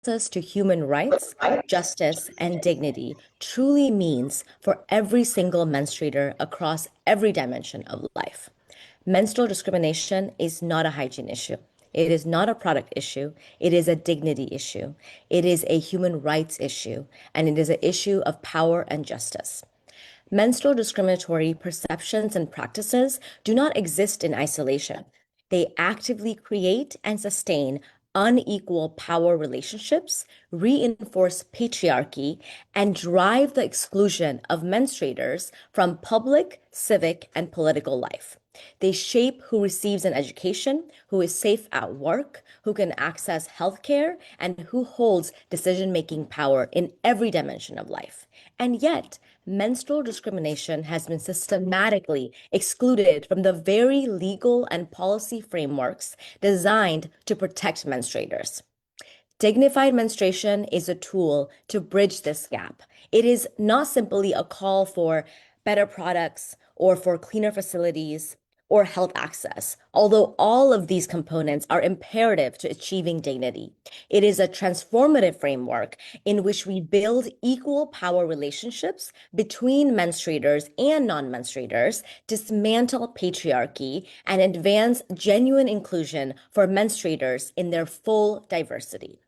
access to human rights, justice, and dignity truly means for every single menstruator across every dimension of life. Menstrual discrimination is not a hygiene issue. It is not a product issue. It is a dignity issue. It is a human rights issue, and it is an issue of power and justice. Menstrual discriminatory perceptions and practices do not exist in isolation. They actively create and sustain unequal power relationships, reinforce patriarchy, and drive the exclusion of menstruators from public, civic, and political life. They shape who receives an education, who is safe at work, who can access healthcare, and who holds decision-making power in every dimension of life. And yet, menstrual discrimination has been systematically excluded from the very legal and policy frameworks designed to protect menstruators. Dignified menstruation is a tool to bridge this gap. It is not simply a call for better products or for cleaner facilities or health access, although all of these components are imperative to achieving dignity. It is a transformative framework in which we build equal power relationships between menstruators and non-menstruators, dismantle patriarchy, and advance genuine inclusion for menstruators in their full diversity.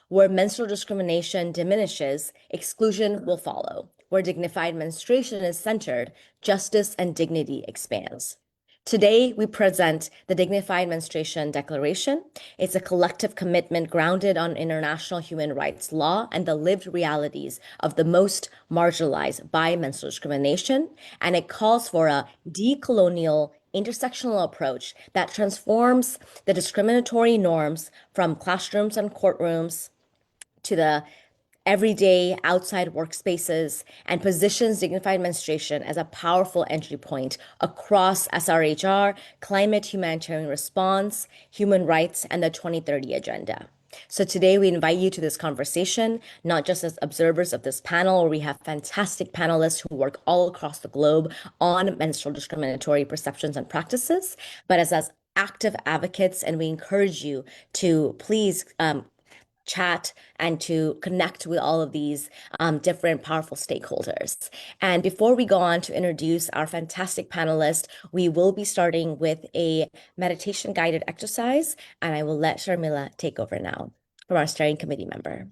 Where menstrual discrimination diminishes, exclusion will follow. Where dignified menstruation is centered, justice and dignity expands. Today, we present the Dignified Menstruation Declaration. It's a collective commitment grounded on international human rights law and the lived realities of the most marginalized by menstrual discrimination. And it calls for a decolonial, intersectional approach that transforms the discriminatory norms from classrooms and courtrooms to the everyday outside workspaces and positions dignified menstruation as a powerful entry point across SRHR, climate humanitarian response, human rights, and the 2030 agenda. So today we invite you to this conversation, not just as observers of this panel, where we have fantastic panelists who work all across the globe on menstrual discriminatory perceptions and practices, but as active advocates, and we encourage you to please chat and to connect with all of these different powerful stakeholders. And before we go on to introduce our fantastic panelists, we will be starting with a meditation guided exercise, and I will let Sharmila take over now from our steering committee member.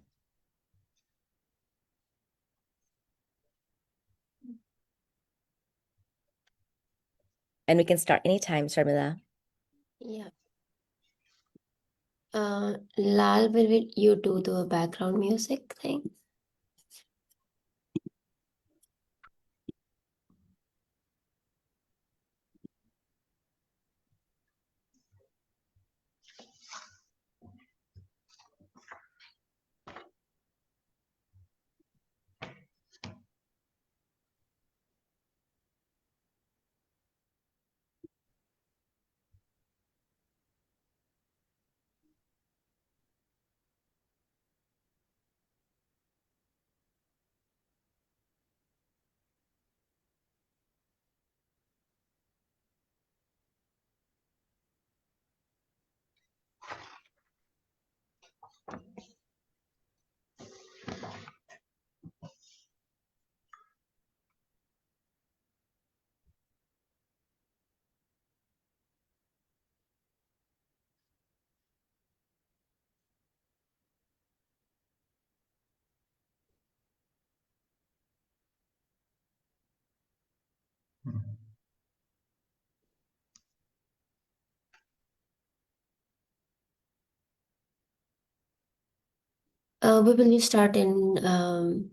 And we can start anytime, Sharmila. Yeah. Lal, will you do the background music thing? We will start in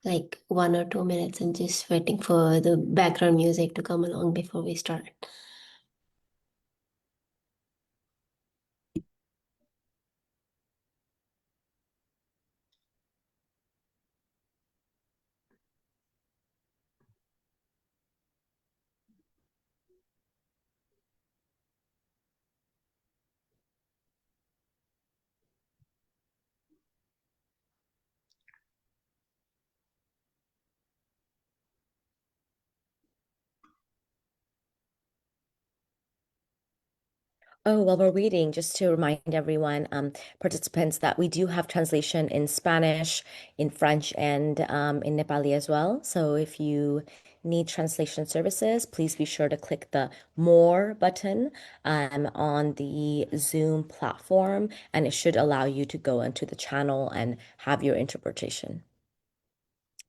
like 1 or 2 minutes and just waiting for the background music to come along before we start. Oh, while we're waiting, just to remind everyone, participants, that we do have translation in Spanish, in French, and in Nepali as well. So if you need translation services, please be sure to click the More button on the Zoom platform, and it should allow you to go into the channel and have your interpretation.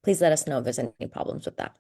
Please let us know if there's any problems with that.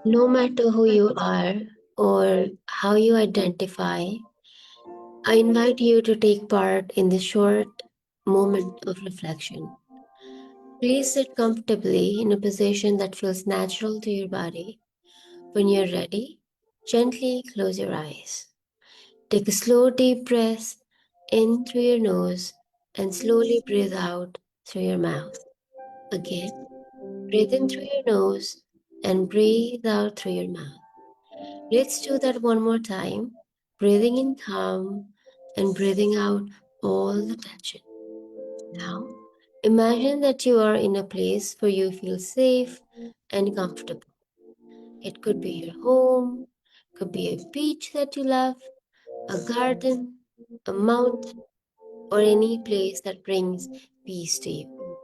No matter who you are or how you identify, I invite you to take part in this short moment of reflection. Please sit comfortably in a position that feels natural to your body. When you're ready, gently close your eyes. Take a slow, deep breath in through your nose and slowly breathe out through your mouth. Again, breathe in through your nose and breathe out through your mouth. Let's do that one more time. Breathing in calm and breathing out all the tension. Now, imagine that you are in a place where you feel safe and comfortable. It could be your home, could be a beach that you love, a garden, a mountain, or any place that brings peace to you.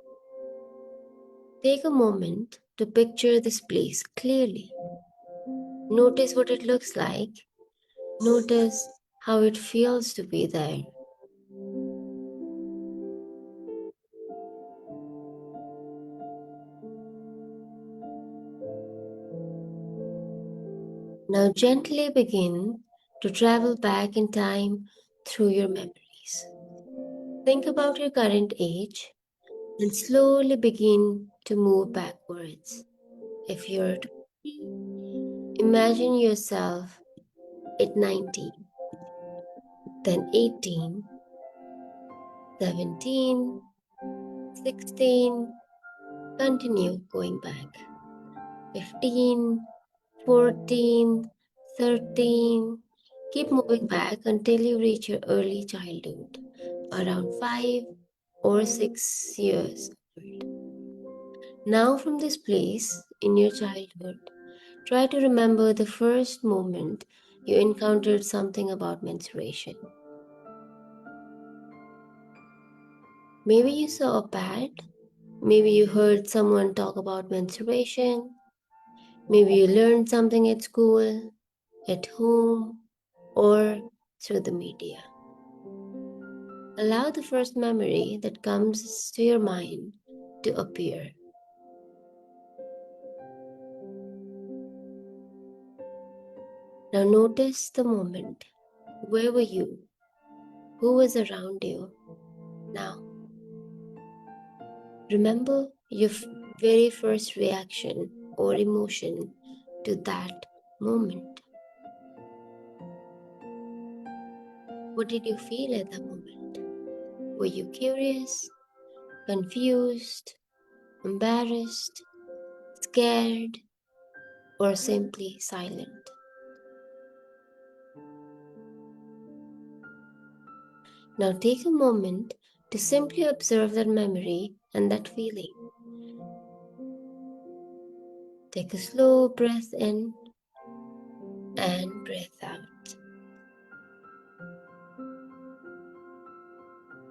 Take a moment to picture this place clearly. Notice what it looks like. Notice how it feels to be there. Now gently begin to travel back in time through your memories. Think about your current age and slowly begin to move backwards. If you're 20, imagine yourself at 19, then 18, 17, 16, continue going back. 15, 14, 13, keep moving back until you reach your early childhood, around 5 or 6 years old. Now, from this place in your childhood, try to remember the first moment you encountered something about menstruation. Maybe you saw a pad, maybe you heard someone talk about menstruation, maybe you learned something at school, at home, or through the media. Allow the first memory that comes to your mind to appear. Now notice the moment. Where were you? Who was around you? Now, remember your very first reaction or emotion to that moment. What did you feel at that moment? Were you curious, confused, embarrassed, scared, or simply silent? Now take a moment to simply observe that memory and that feeling. Take a slow breath in and breath out.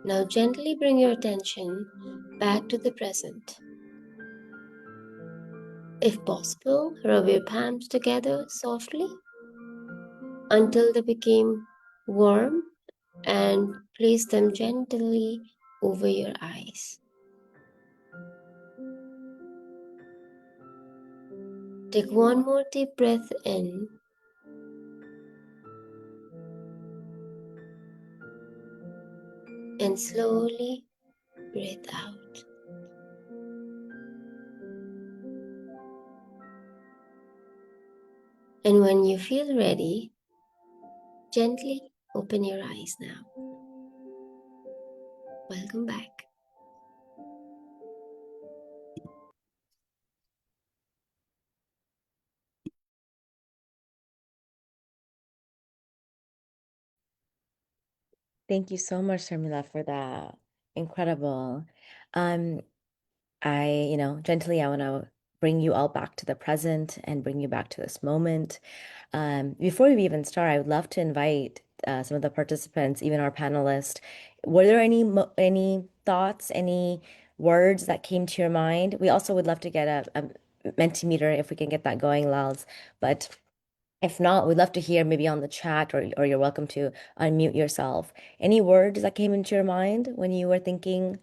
Now gently bring your attention back to the present. If possible, rub your palms together softly until they became warm and place them gently over your eyes. Take one more deep breath in and slowly breathe out. And when you feel ready, gently open your eyes now. Welcome back. Thank you so much, Sharmila, for that. Incredible. Um, gently, I want to bring you all back to the present and bring you back to this moment. Before we even start, I would love to invite some of the participants, even our panelists. Were there any thoughts, any words that came to your mind? We also would love to get a Mentimeter if we can get that going, Lals. But if not, we'd love to hear maybe on the chat, or you're welcome to unmute yourself. Any words that came into your mind when you were thinking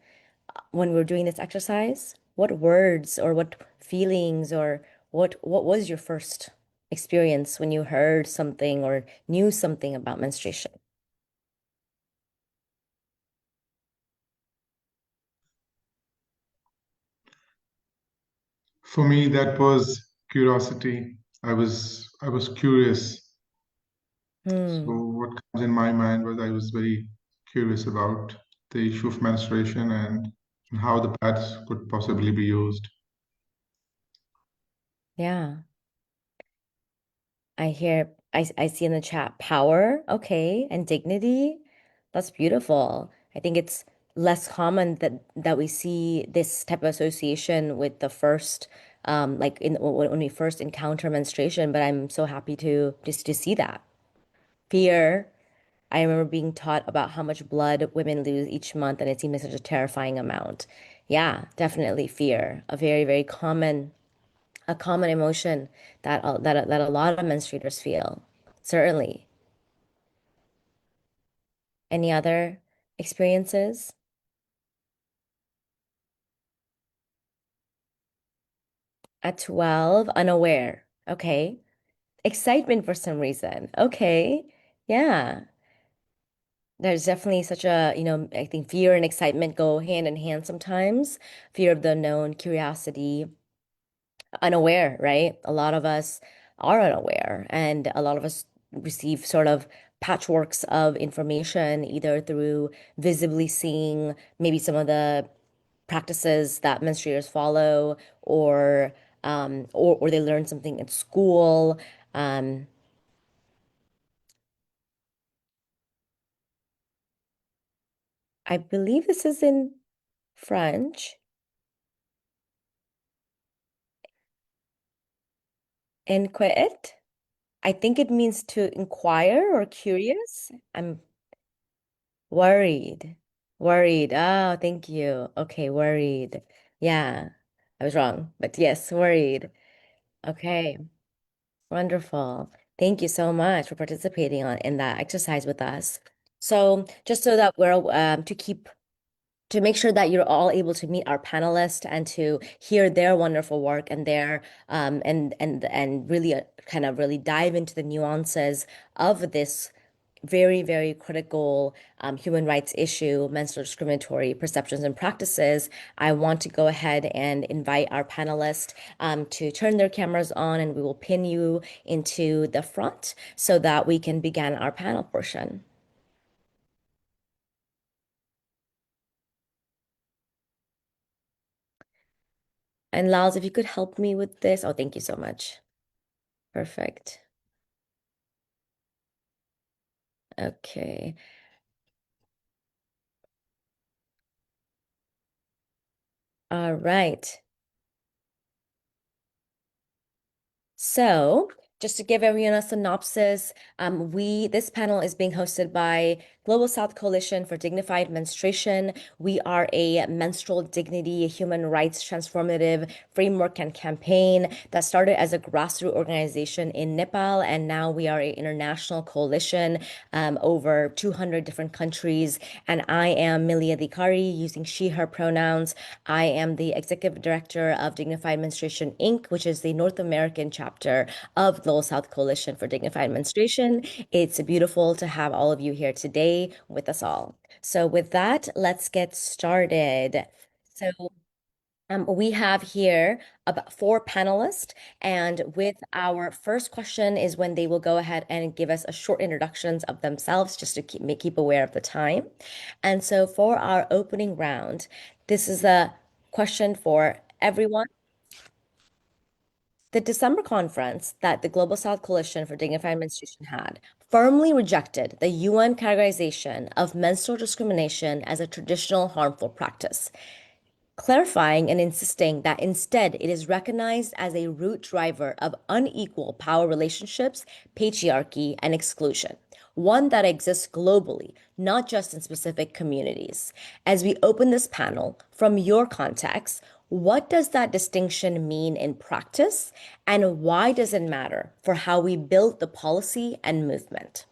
when we were doing this exercise? What words or what feelings or what was your first experience when you heard something or knew something about menstruation? For me, that was curiosity. I was curious. So Hmm. what comes in my mind was I was very curious about the issue of menstruation and how the pads could possibly be used. Yeah. I see in the chat power, okay, and dignity. That's beautiful. I think it's less common that we see this type of association with the first like in when we first encounter menstruation, but I'm so happy to just to see that. Fear. I remember being taught about how much blood women lose each month, and it seemed like such a terrifying amount. Yeah, definitely fear. A very, very common emotion that a lot of menstruators feel. Certainly. Any other experiences? At 12, unaware. Okay. Excitement for some reason. Okay. Yeah. There's definitely such a, I think fear and excitement go hand in hand sometimes. Fear of the unknown, curiosity, unaware, right? A lot of us are unaware, and a lot of us receive sort of patchworks of information, either through visibly seeing maybe some of the practices that menstruators follow, or they learn something in school. Um, I believe this is in French. Inquiet. I think it means to inquire or curious. I'm worried. Worried. Oh, thank you. Okay, worried. Yeah, I was wrong, but yes, worried. Okay, wonderful. Thank you so much for participating in that exercise with us. So, just so that we're to make sure that you're all able to meet our panelists and to hear their wonderful work and their and really kind of really dive into the nuances of this very, very critical human rights issue, menstrual discriminatory perceptions and practices. I want to go ahead and invite our panelists to turn their cameras on, and we will pin you into the front so that we can begin our panel portion. And Lals, if you could help me with this. Oh, thank you so much. Perfect. Okay. All right. So, just to give everyone a synopsis, this panel is being hosted by Global South Coalition for Dignified Menstruation. We are a menstrual dignity, human rights transformative framework and campaign that started as a grassroots organization in Nepal, and now we are an international coalition over 200 different countries. And I am Milia Dikari, using she, her pronouns. I am the executive director of Dignified Menstruation Inc., which is the North American chapter of Global South Coalition for Dignified Menstruation. It's beautiful to have all of you here today with us all. So, with that, let's get started. So, we have here about four panelists, and with our first question is when they will go ahead and give us a short introductions of themselves, just to keep aware of the time. And so, for our opening round, this is a question for everyone. The December conference that the Global South Coalition for Dignified Menstruation had firmly rejected the UN categorization of menstrual discrimination as a traditional harmful practice, clarifying and insisting that instead it is recognized as a root driver of unequal power relationships, patriarchy, and exclusion, one that exists globally, not just in specific communities. As we open this panel, from your context, what does that distinction mean in practice, and why does it matter for how we build the policy and movement?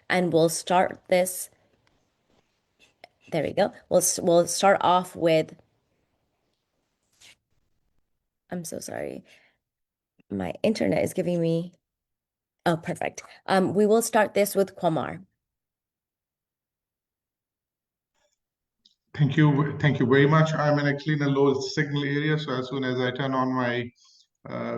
And we'll start this. There we go. We'll start off with. I'm so sorry. My internet is giving me. Oh, perfect. We will start this with Kwamar. Thank you very much. I'm actually in a low signal area, so as soon as I turn on my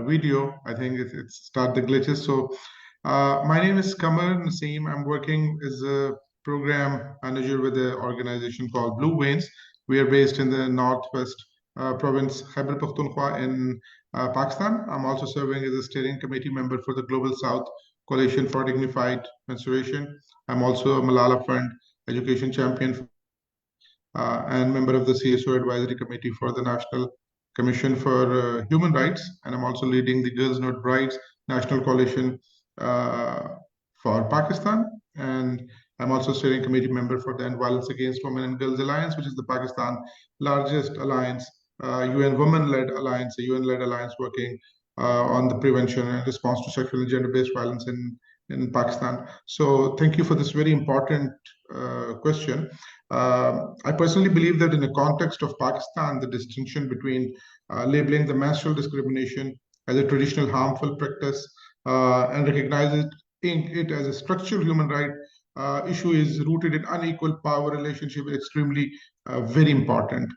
video, I think it start the glitches. So, my name is Kamar Naseem. I'm working as a program manager with an organization called Blue Veins. We are based in the northwest province, Khyber Pakhtunkhwa in Pakistan. I'm also serving as a steering committee member for the Global South Coalition for Dignified Menstruation. I'm also a Malala Fund education champion and member of the CSO Advisory Committee for the National Commission for Human Rights. And I'm also leading the Girls Not Brides National Coalition uh, for Pakistan. And I'm also steering committee member for the End Violence Against Women and Girls Alliance, which is the Pakistan largest alliance, UN Women-led alliance, a UN-led alliance working on the prevention and response to sexual and gender-based violence in Pakistan. So thank you for this very important question. I personally believe that in the context of Pakistan, the distinction between labeling the menstrual discrimination as a traditional harmful practice and recognizing it as a structural human right issue is rooted in unequal power relationship is extremely very important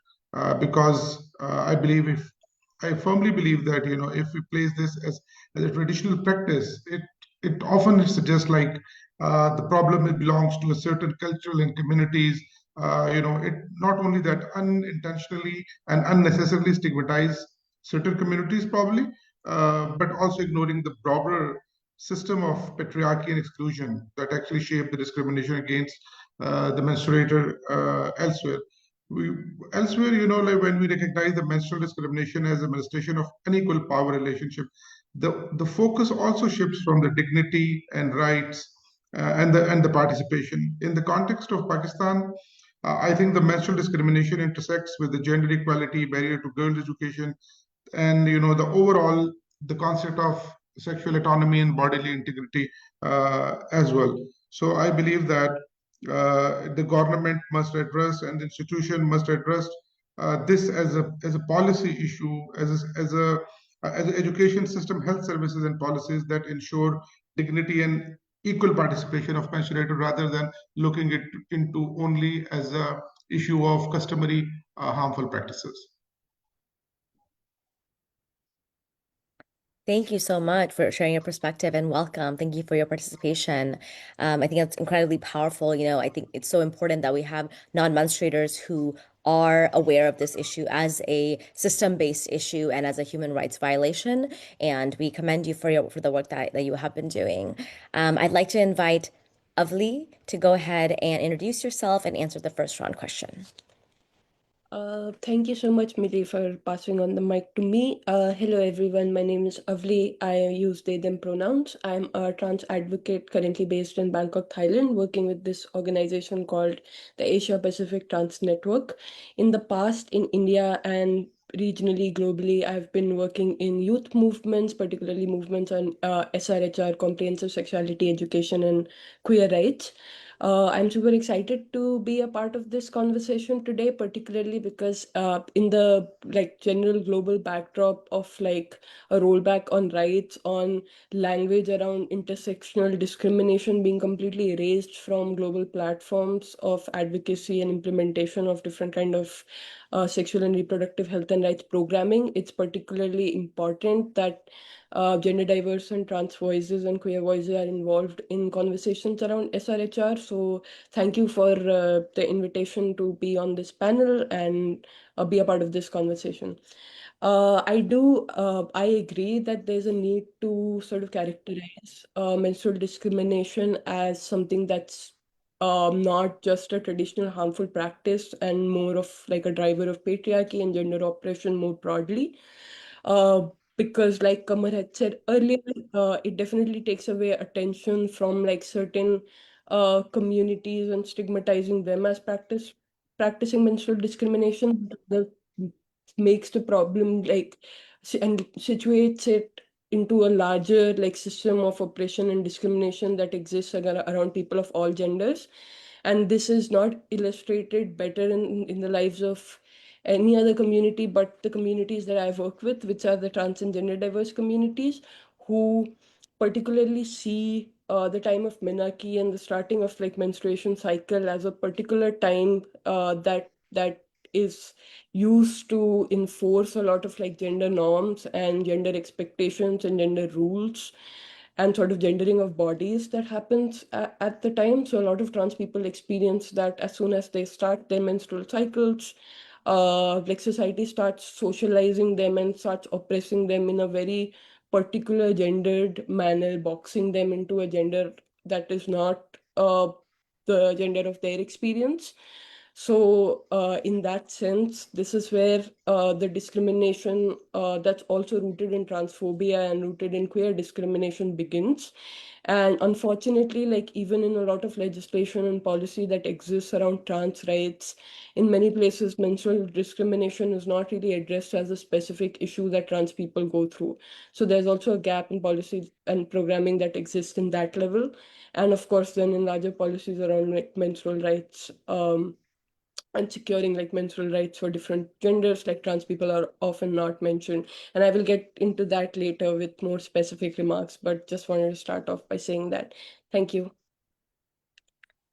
because I firmly believe that if we place this as a traditional practice, it often suggests like the problem it belongs to a certain cultural and communities. It not only that unintentionally and unnecessarily stigmatize certain communities probably, but also ignoring the broader system of patriarchy and exclusion that actually shape the discrimination against the menstruator elsewhere. We, Elsewhere, like when we recognize the menstrual discrimination as a manifestation of unequal power relationship, the focus also shifts from the dignity and rights and the participation. In the context of Pakistan, I think the menstrual discrimination intersects with the gender equality, barrier to girls' education, and the concept of sexual autonomy and bodily integrity as well. So I believe that the government must address and the institution must address this as a policy issue, as an education system, health services and policies that ensure dignity and equal participation of menstruator rather than looking it into only as a issue of customary harmful practices. Thank you so much for sharing your perspective and welcome. Thank you for your participation. I think that's incredibly powerful. I think it's so important that we have non-menstruators who are aware of this issue as a system-based issue and as a human rights violation. And we commend you for the work that you have been doing. I'd like to invite Avli to go ahead and introduce yourself and answer the first round question. Thank you so much, Millie, for passing on the mic to me. Hello, everyone. My name is Avli. I use they, them pronouns. I'm a trans advocate currently based in Bangkok, Thailand, working with this organization called the Asia Pacific Trans Network. In the past, in India and regionally, globally, I've been working in youth movements, particularly movements on SRHR, comprehensive sexuality education, and queer rights. I'm super excited to be a part of this conversation today, particularly because in the like general global backdrop of like a rollback on rights, on language around intersectional discrimination being completely erased from global platforms of advocacy and implementation of different kind of sexual and reproductive health and rights programming, it's particularly important that gender diverse and trans voices and queer voices are involved in conversations around SRHR. So thank you for the invitation to be on this panel and be a part of this conversation. I agree that there's a need to sort of characterize menstrual discrimination as something that's not just a traditional harmful practice and more of like a driver of patriarchy and gender oppression more broadly. Uh, because like Kamar had said earlier, it definitely takes away attention from like certain communities and stigmatizing them as practicing menstrual discrimination that makes the problem like and situates it into a larger like system of oppression and discrimination that exists around people of all genders. And this is not illustrated better in the lives of any other community but the communities that I've worked with, which are the trans and gender diverse communities, who particularly see the time of menarche and the starting of like menstruation cycle as a particular time that is used to enforce a lot of like gender norms and gender expectations and gender rules and sort of gendering of bodies that happens at the time. So a lot of trans people experience that as soon as they start their menstrual cycles, like society starts socializing them and starts oppressing them in a very particular gendered manner, boxing them into a gender that is not the gender of their experience. So, in that sense, this is where the discrimination that's also rooted in transphobia and rooted in queer discrimination begins. And unfortunately, like even in a lot of legislation and policy that exists around trans rights, in many places, menstrual discrimination is not really addressed as a specific issue that trans people go through. So there's also a gap in policy and programming that exists in that level. And of course, then in larger policies around like menstrual rights. And securing like menstrual rights for different genders like trans people are often not mentioned, and I will get into that later with more specific remarks, but just wanted to start off by saying that. Thank you.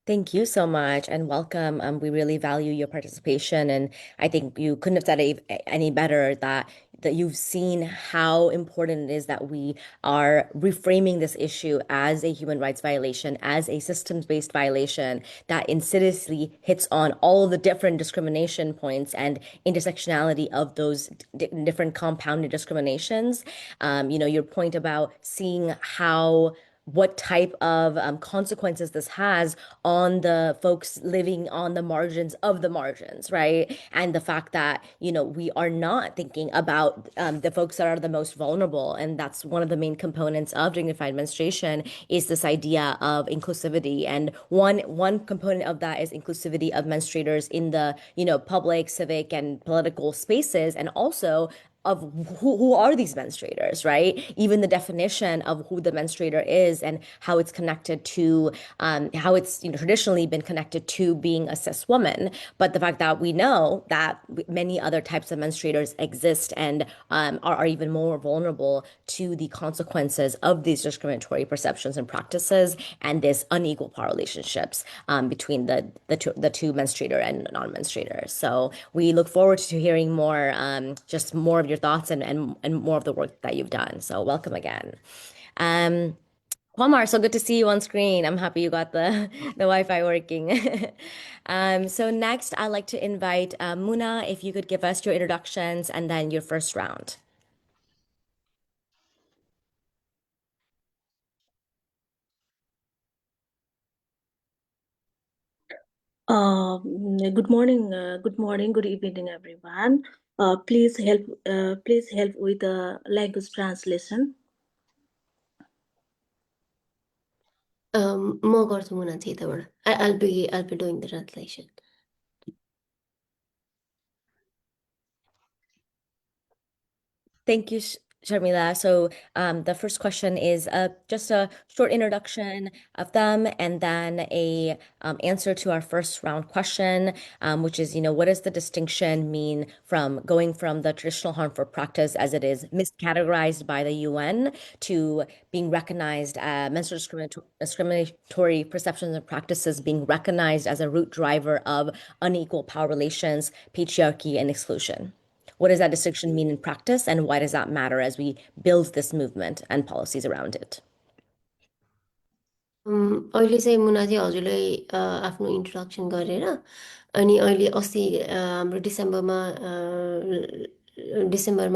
Thank you so much and welcome. We really value your participation, and I think you couldn't have said it any better that you've seen how important it is that we are reframing this issue as a human rights violation, as a systems-based violation that insidiously hits on all of the different discrimination points and intersectionality of those different compounded discriminations. Your point about seeing how what type of consequences this has on the folks living on the margins of the margins, right? And the fact that, we are not thinking about the folks that are the most vulnerable. And that's one of the main components of dignified menstruation is this idea of inclusivity. And one component of that is inclusivity of menstruators in the, public, civic, and political spaces, and also of who are these menstruators, right? Even the definition of who the menstruator is and how it's connected to how it's traditionally been connected to being a cis woman, but the fact that we know that many other types of menstruators exist and are even more vulnerable to the consequences of these discriminatory perceptions and practices and this unequal power relationships between the two menstruator and non-menstruator. So we look forward to hearing more, just more of your thoughts and more of the work that you've done. So welcome again. Um, Walmart, so good to see you on screen. I'm happy you got the Wi-Fi working. So next, I'd like to invite Muna, if you could give us your introductions and then your first round. Good morning, good evening, everyone. Please help with the language translation. म गर्छु मुना चाहिँ यताबाट. I'll be doing the translation. Thank you, Sharmila. So the first question is just a short introduction of them, and then a answer to our first round question, which is, what does the distinction mean from going from the traditional harmful practice as it is miscategorized by the UN to being recognized, menstrual discriminatory perceptions and practices being recognized as a root driver of unequal power relations, patriarchy, and exclusion? What does that distinction mean in practice, and why does that matter as we build this movement and policies around it? अहिले चाहिँ मुना चाहिँ हजुरले आफ्नो introduction गरेर अनि अहिले अस्ति हाम्रो डिसेम्बरमा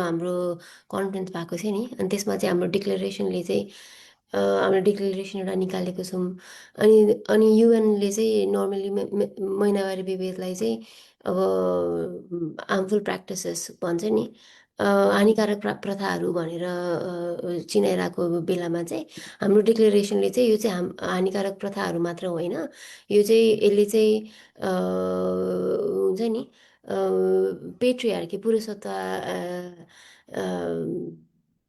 हाम्रो कन्फरेन्स भएको थियो नि, अनि त्यसमा चाहिँ हाम्रो डिक्लेरेसनले चाहिँ हाम्रो डिक्लेरेसन एउटा निकालेको छौँ. अनि युएनले चाहिँ नर्मली महिनावारी विभेदलाई चाहिँ अब हार्मफुल प्र्याक्टिसेस भन्छ नि, हानिकारक प्रथाहरू भनेर चिनाइरहेको बेलामा चाहिँ हाम्रो डिक्लेरेसनले चाहिँ यो चाहिँ हानिकारक प्रथाहरू मात्र होइन, यो चाहिँ यसले चाहिँ हुन्छ नि पेट्रियार्की पुरुषत्व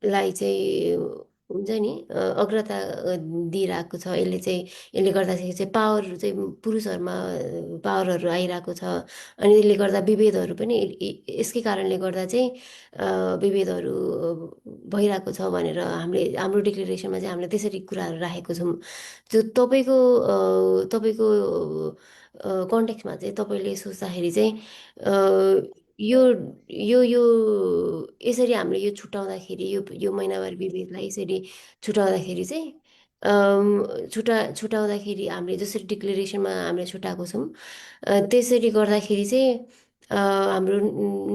लाई चाहिँ हुन्छ नि अग्रता दिइरहेको छ. यसले गर्दाखेरि चाहिँ पावरहरू चाहिँ पुरुषहरूमा पावरहरू आइरहेको छ, अनि यसले गर्दा विभेदहरू पनि यसकै कारणले गर्दा चाहिँ विभेदहरू भइरहेको छ भनेर हाम्रो डिक्लेरेसनमा चाहिँ हामीले त्यसरी कुराहरू राखेको छौँ. त्यो तपाईँको कन्टेक्स्टमा चाहिँ तपाईँले सोच्दाखेरि चाहिँ यो यो यो यसरी हामीले यो छुट्याउँदाखेरि यो महिनावारी विभेदलाई यसरी छुट्याउँदाखेरि चाहिँ छुट्याउँदाखेरि हामीले जसरी डिक्लेरेसनमा हामीले छुट्याएको छौँ त्यसरी गर्दाखेरि चाहिँ हाम्रो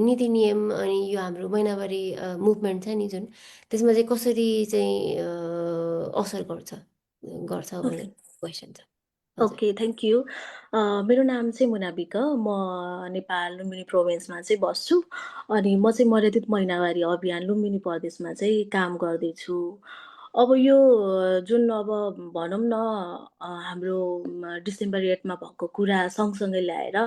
नीति नियम अनि यो हाम्रो महिनावारी मुभमेन्ट छ नि जुन, त्यसमा चाहिँ कसरी चाहिँ असर गर्छ भन्ने क्वेसन छ. Okay, thank you. मेरो नाम चाहिँ मुना विक, म नेपाल लुम्बिनी प्रोभिन्समा चाहिँ बस्छु, अनि म चाहिँ मर्यादित महिनावारी अभियान लुम्बिनी प्रदेशमा चाहिँ काम गर्दैछु. अब यो जुन अब भनौँ न हाम्रो डिसेम्बर 8मा भएको कुरा सँगसँगै ल्याएर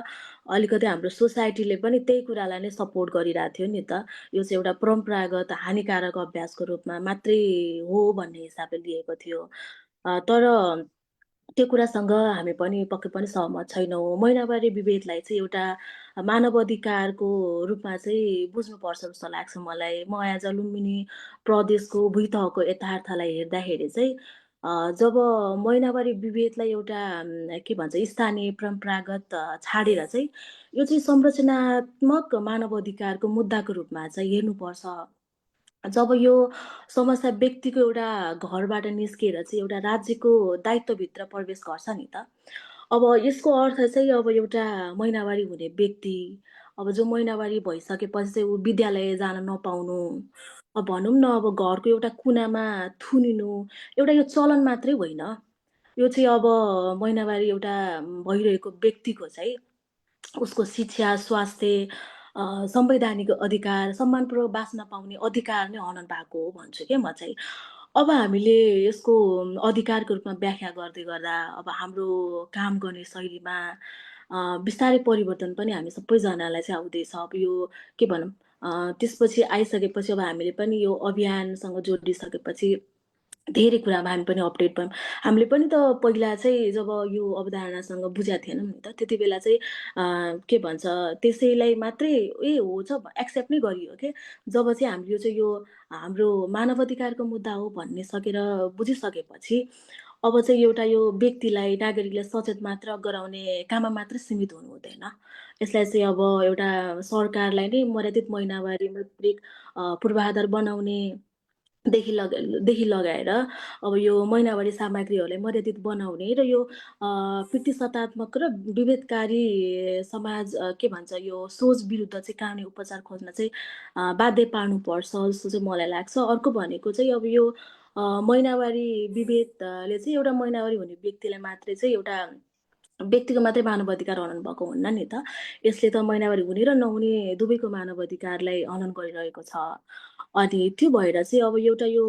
अलिकति हाम्रो सोसाइटीले पनि त्यही कुरालाई नै सपोर्ट गरिरहेको थियो नि त. यो चाहिँ एउटा परम्परागत हानिकारक अभ्यासको रूपमा मात्रै हो भन्ने हिसाबले लिएको थियो. तर त्यो कुरासँग हामी पनि पक्कै पनि सहमत छैनौँ. महिनावारी विभेदलाई चाहिँ एउटा मानव अधिकारको रूपमा चाहिँ बुझ्नुपर्छ जस्तो लाग्छ मलाई. म एज अ लुम्बिनी प्रदेशको भुइँतहको यथार्थलाई हेर्दाखेरि चाहिँ जब महिनावारी विभेदलाई एउटा के भन्छ स्थानीय परम्परागत छाडेर चाहिँ यो चाहिँ संरचनात्मक मानव अधिकारको मुद्दाको रूपमा चाहिँ हेर्नुपर्छ. जब यो समस्या व्यक्तिको एउटा घरबाट निस्किएर चाहिँ एउटा राज्यको दायित्वभित्र प्रवेश गर्छ नि त, अब यसको अर्थ चाहिँ अब एउटा महिनावारी हुने व्यक्ति, अब जो महिनावारी भइसकेपछि चाहिँ ऊ विद्यालय जान नपाउनु, अब भनौँ न अब घरको एउटा कुनामा थुनिनु, एउटा यो चलन मात्रै होइन, यो चाहिँ अब महिनावारी एउटा भइरहेको व्यक्तिको चाहिँ उसको शिक्षा, स्वास्थ्य, संवैधानिक अधिकार, सम्मानपूर्वक बाँच्न पाउने अधिकार नै हनन भएको हो भन्छु क्या म चाहिँ. अब हामीले यसको अधिकारको रूपमा व्याख्या गर्दै गर्दा अब हाम्रो काम गर्ने शैलीमा बिस्तारै परिवर्तन पनि हामी सबैजनालाई चाहिँ आउँदैछ. अब यो के भनौँ, त्यसपछि आइसकेपछि अब हामीले पनि यो अभियानसँग जोडिसकेपछि धेरै कुरामा हामी पनि अपडेट भयौँ. हामीले पनि त पहिला चाहिँ जब यो अवधारणासँग बुझेको थिएनौँ नि त, त्यति बेला चाहिँ के भन्छ त्यसैलाई मात्रै हो छ एक्सेप्ट नै गरियो के. जब चाहिँ हामीले यो हाम्रो मानव अधिकारको मुद्दा हो भन्ने बुझिसकेपछि अब चाहिँ एउटा यो व्यक्तिलाई, नागरिकलाई सचेत मात्र गराउने काममा मात्र सीमित हुनु हुँदैन. यसलाई चाहिँ अब एउटा सरकारलाई नै मर्यादित महिनावारी मौद्रिक पूर्वाधार बनाउने देखि लगाएर अब यो महिनावारी सामग्रीहरूलाई मर्यादित बनाउने र यो प्रतिशतात्मक र विभेदकारी समाज के भन्छ यो सोच विरुद्ध चाहिँ कानुनी उपचार खोज्न चाहिँ बाध्य पार्नुपर्छ जस्तो चाहिँ मलाई लाग्छ. अर्को भनेको चाहिँ अब यो महिनावारी विभेदले चाहिँ एउटा महिनावारी हुने व्यक्तिलाई मात्रै चाहिँ एउटा व्यक्तिको मात्रै मानवाधिकार हनन भएको हुन्न नि त। यसले त महिनावारी हुने र नहुने दुवैको मानवाधिकारलाई हनन गरिरहेको छ। अनि त्यो भएर चाहिँ अब एउटा यो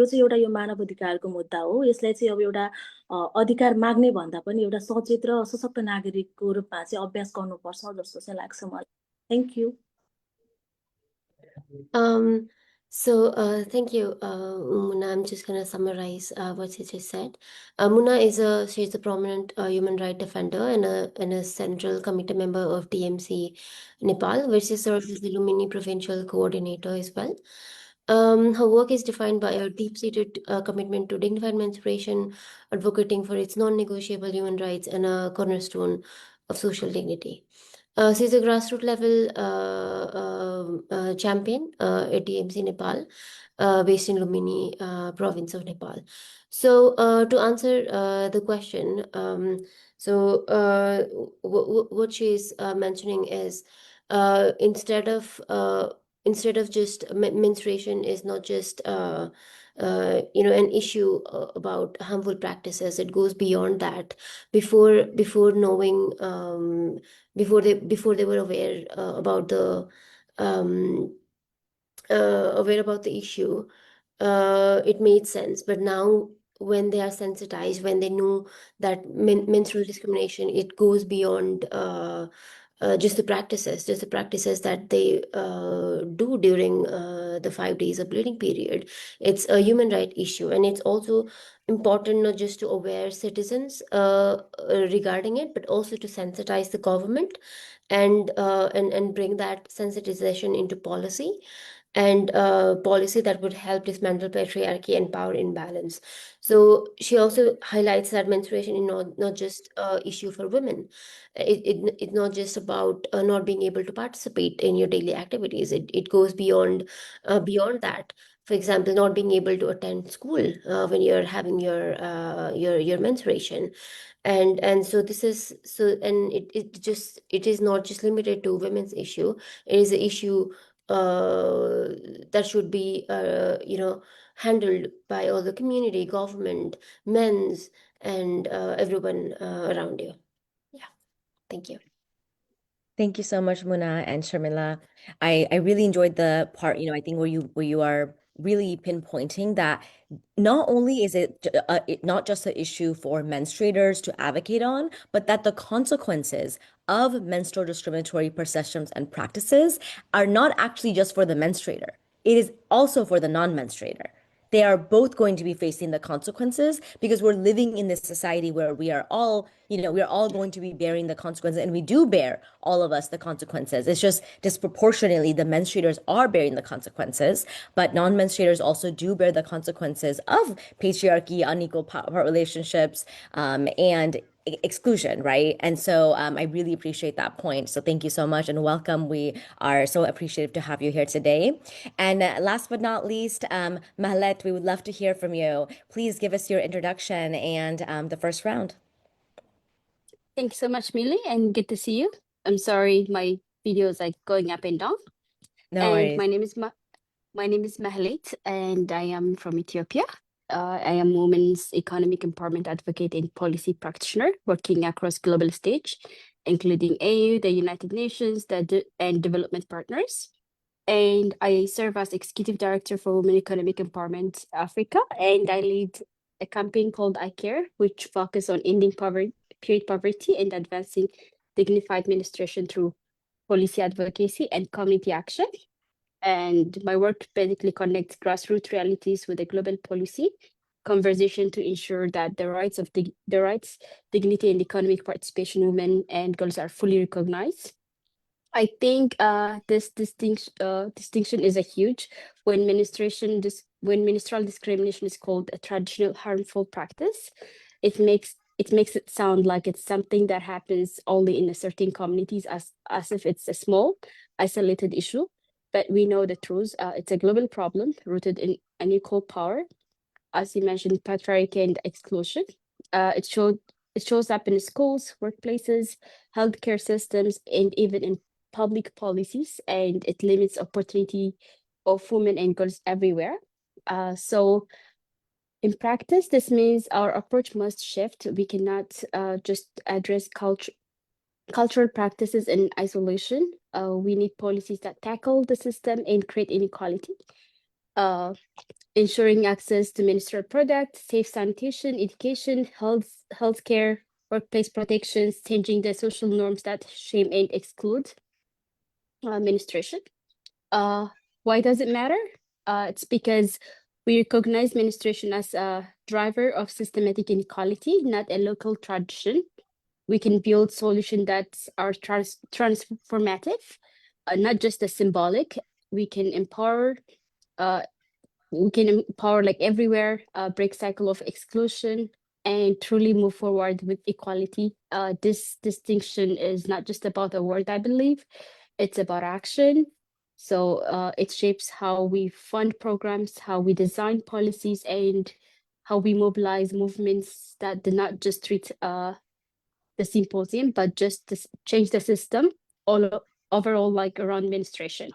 चाहिँ एउटा यो मानवाधिकारको मुद्दा हो। यसलाई चाहिँ अब एउटा अधिकार माग्ने भन्दा पनि एउटा सचेत र सशक्त नागरिकको रूपमा चाहिँ अभ्यास गर्नुपर्छ जस्तो चाहिँ लाग्छ मलाई। Thank you. Thank you, Muna. I'm just going to summarize what she just said. Muna she's a prominent human rights defender and a central committee member of DMC Nepal, where she serves as the Lumini provincial coordinator as well. Her work is defined by a deep-seated commitment to dignified menstruation, advocating for its non-negotiable human rights, and a cornerstone of social dignity. She's a grassroots level champion at DMC Nepal, based in Lumini province of Nepal. So to answer the question, what she's mentioning is instead of just menstruation is not just an issue about harmful practices. It goes beyond that. Before knowing, before they were aware about the um, issue, it made sense. But now, when they are sensitized, when they know that menstrual discrimination, it goes beyond just the practices that they do during the 5 days of bleeding period. It's a human right issue, and it's also important not just to aware citizens regarding it, but also to sensitize the government and bring that sensitization into policy, and policy that would help dismantle patriarchy and power imbalance. So she also highlights that menstruation is not just an issue for women. It's not just about not being able to participate in your daily activities. It goes beyond that. For example, not being able to attend school when you're having your menstruation. And so this is so and it is not just limited to women's issue. It is an issue that should be handled by all the community, government, men's, and everyone around you. Yeah, thank you. Thank you so much, Muna and Sharmila. I really enjoyed the part, I think where you are really pinpointing that not only is it not just an issue for menstruators to advocate on, but that the consequences of menstrual discriminatory perceptions and practices are not actually just for the menstruator. It is also for the non-menstruator. They are both going to be facing the consequences because we're living in this society where we are all, we are all going to be bearing the consequences, and we do bear, all of us, the consequences. It's just disproportionately the menstruators are bearing the consequences, but non-menstruators also do bear the consequences of patriarchy, unequal power relationships, and exclusion, right? And so I really appreciate that point. So thank you so much and welcome. We are so appreciative to have you here today. And last but not least, Mahlet, we would love to hear from you. Please give us your introduction and the first round. Thank you so much, Millie, and good to see you. I'm sorry my video is like going up and down. No worries. My name is Mahlet, and I am from Ethiopia. I am women's economic empowerment advocate and policy practitioner working across global stage, including AU, the United Nations, and development partners. And I serve as executive director for Women Economic Empowerment Africa, and I lead a campaign called I Care, which focuses on ending period poverty and advancing dignified menstruation through policy advocacy and community action. And my work basically connects grassroots realities with a global policy conversation to ensure that the rights, dignity, and economic participation of women and girls are fully recognized. I think this distinction is a huge when menstrual discrimination is called a traditional harmful practice. It makes it sound like it's something that happens only in a certain communities, as if it's a small isolated issue. But we know the truth. It's a global problem rooted in unequal power, as you mentioned, patriarchy and exclusion. It shows up in schools, workplaces, healthcare systems, and even in public policies, and it limits opportunity of women and girls everywhere. So In practice, this means our approach must shift. We cannot just address cultural practices in isolation. We need policies that tackle the system and create inequality. Ensuring access to menstrual products, safe sanitation, education, healthcare, workplace protections, changing the social norms that shame and exclude menstruation. Why does it matter? It's because we recognize menstruation as a driver of systematic inequality, not a local tradition. We can build solutions that are transformative, not just a symbolic. We can empower like everywhere, break cycle of exclusion, and truly move forward with equality. This distinction is not just about a word, I believe, it's about action. So it shapes how we fund programs, how we design policies, and how we mobilize movements that do not just treat the symposium, but just to change the system overall, like around menstruation.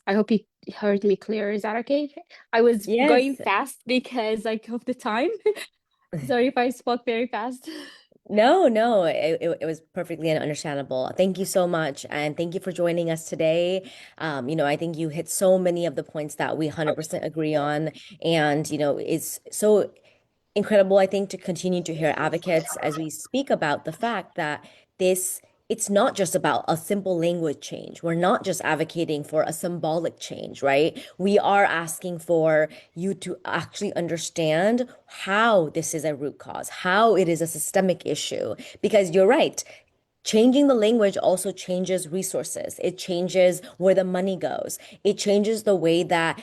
I hope you heard me clear. Is that okay? I was going Yes. fast because like of the time. Sorry if I spoke very fast. No, it was perfectly understandable. Thank you so much. And thank you for joining us today. I think you hit so many of the points that we 100% agree on. And, it's so incredible, I think, to continue to hear advocates as we speak about the fact that this it's not just about a simple language change. We're not just advocating for a symbolic change, right? We are asking for you to actually understand how this is a root cause, how it is a systemic issue. Because you're right, changing the language also changes resources. It changes where the money goes. It changes the way that,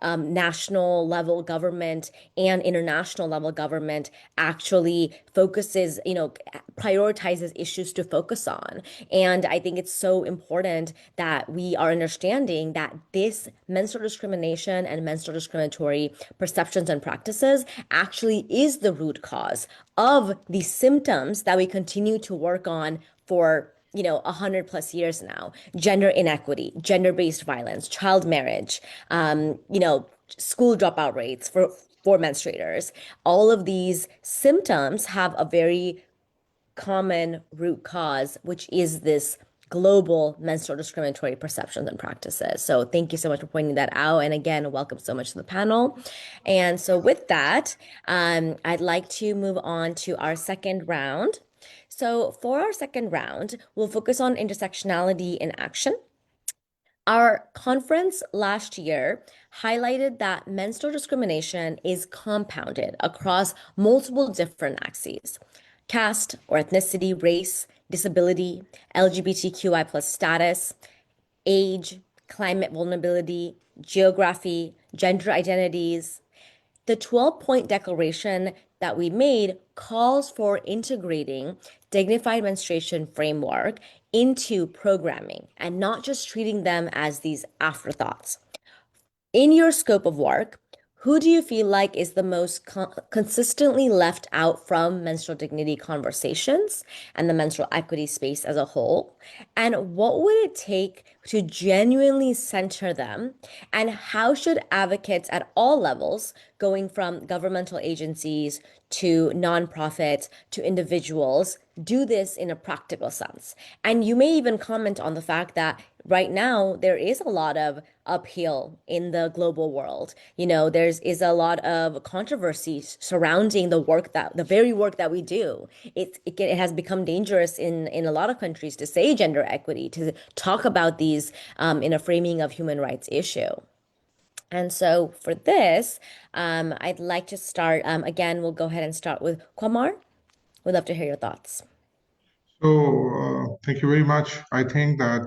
national level government and international level government actually focuses, prioritizes issues to focus on. And I think it's so important that we are understanding that this menstrual discrimination and menstrual discriminatory perceptions and practices actually is the root cause of the symptoms that we continue to work on for 100+ years now: gender inequity, gender-based violence, child marriage, school dropout rates for menstruators. All of these symptoms have a very common root cause, which is this global menstrual discriminatory perceptions and practices. So thank you so much for pointing that out. And again, welcome so much to the panel. And so with that, I'd like to move on to our second round. So for our second round, we'll focus on intersectionality in action. Our conference last year highlighted that menstrual discrimination is compounded across multiple different axes: caste or ethnicity, race, disability, LGBTQI plus status, age, climate vulnerability, geography, gender identities. The 12-point declaration that we made calls for integrating dignified menstruation framework into programming and not just treating them as these afterthoughts. In your scope of work, who do you feel like is the most consistently left out from menstrual dignity conversations and the menstrual equity space as a whole? And what would it take to genuinely center them? And how should advocates at all levels, going from governmental agencies to nonprofits to individuals, do this in a practical sense? And you may even comment on the fact that right now there is a lot of uphill in the global world. There's is a lot of controversy surrounding the very work that we do. It has become dangerous in a lot of countries to say gender equity, to talk about these in a framing of human rights issue. And so for this, I'd like to start, again, we'll go ahead and start with Kwamar. We'd love to hear your thoughts. So, thank you very much. I think that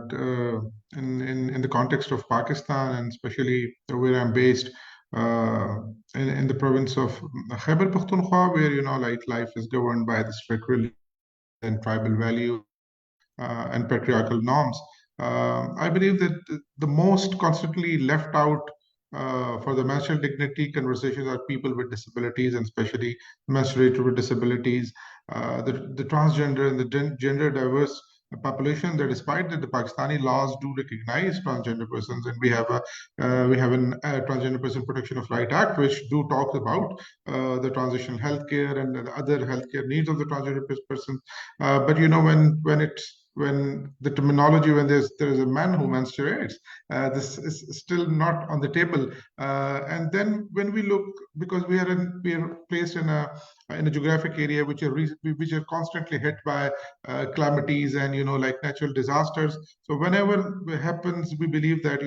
in the context of Pakistan, and especially where I'm based, in the province of Khyber Pakhtunkhwa, where like life is governed by the strict religion and tribal values and patriarchal norms. I believe that the most constantly left out for the menstrual dignity conversations are people with disabilities, and especially menstruator with disabilities, the transgender and the gender diverse population, that despite that the Pakistani laws do recognize transgender persons, and we have a Transgender Person Protection of Right Act, which do talk about the transitional healthcare and the other healthcare needs of the transgender person. But when the terminology, when there is a man who menstruates, this is still not on the table. And then when we look, because we are placed in a geographic area which are constantly hit by calamities and like natural disasters. So whenever it happens, we believe that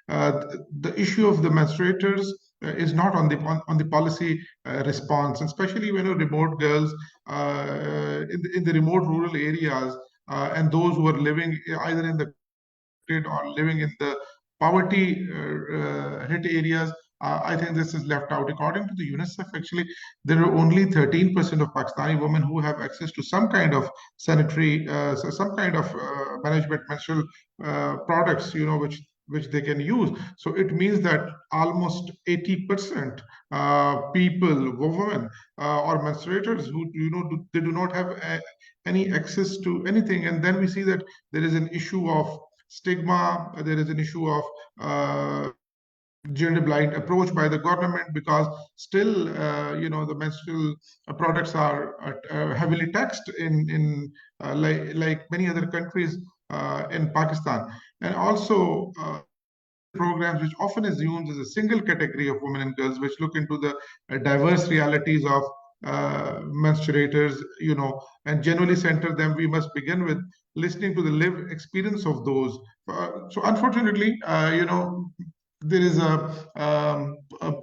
the issue of the menstruators is not on the policy response, especially when remote girls in the remote rural areas, and those who are living either in the or living in the poverty hit areas. I think this is left out. According to the UNICEF, actually, there are only 13% of Pakistani women who have access to some kind of sanitary, some kind of management menstrual products, which they can use. So it means that almost 80% people, women, or menstruators who they do not have any access to anything. And then we see that there is an issue of stigma, there is an issue of gender blind approach by the government, because still the menstrual products are heavily taxed in like many other countries in Pakistan. And also programs which often assumes as a single category of women and girls, which look into the diverse realities of menstruators, and generally center them. We must begin with listening to the lived experience of those. So unfortunately, there is a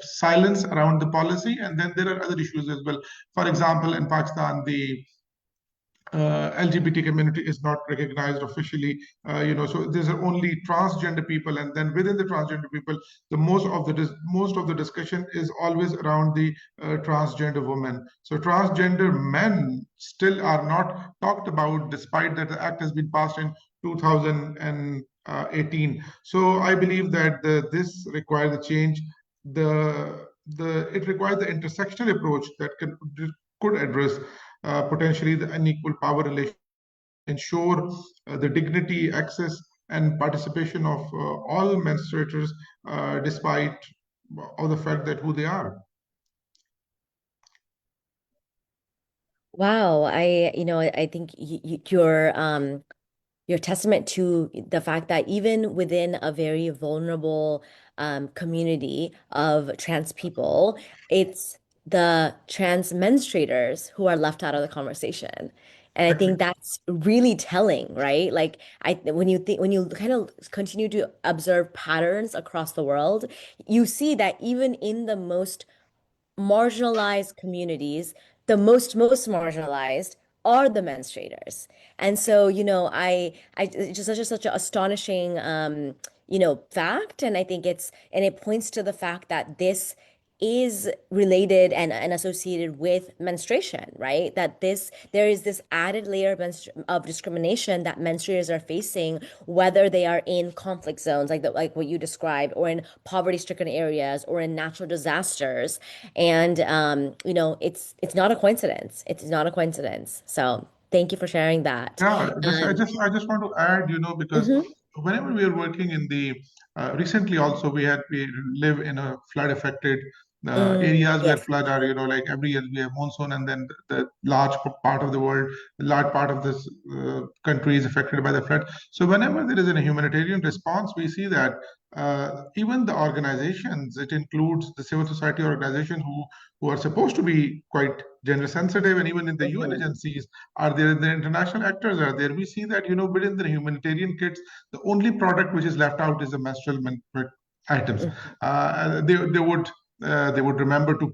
silence around the policy, and then there are other issues as well. For example, in Pakistan, the LGBT community is not recognized officially, so there's only transgender people, and then within the transgender people, the most of the discussion is always around the transgender women. So transgender men still are not talked about, despite that the act has been passed in 2018. So I believe that this requires a change. It requires the intersectional approach that could address potentially the unequal power relation, ensure the dignity, access, and participation of all menstruators, despite of the fact that who they are. Wow, I think you're testament to the fact that even within a very vulnerable community of trans people, it's the trans menstruators who are left out of the conversation. And I think that's really telling, right? Like when you kind of continue to observe patterns across the world, you see that even in the most marginalized communities, the most marginalized are the menstruators. And so, it's just such an astonishing, fact. And I think it points to the fact that this is related and associated with menstruation, right? That there is this added layer of discrimination that menstruators are facing, whether they are in conflict zones, like what you described, or in poverty-stricken areas, or in natural disasters. And it's not a coincidence. It's not a coincidence. So thank you for sharing that. Yeah, Um, I just want to add, because mhm. whenever we are working in the recently also we live in a flood affected areas where Yes. flood are, like every year we have monsoon, and then the part of the world, large part of this country is affected by the flood. So whenever there is a humanitarian response, we see that even the organizations, it includes the civil society organizations who are supposed to be quite gender sensitive, and even in the UN Mhm. agencies are there, the international actors are there. We see that, within the humanitarian kits, the only product which is left out is the menstrual items. Mhm. They would remember to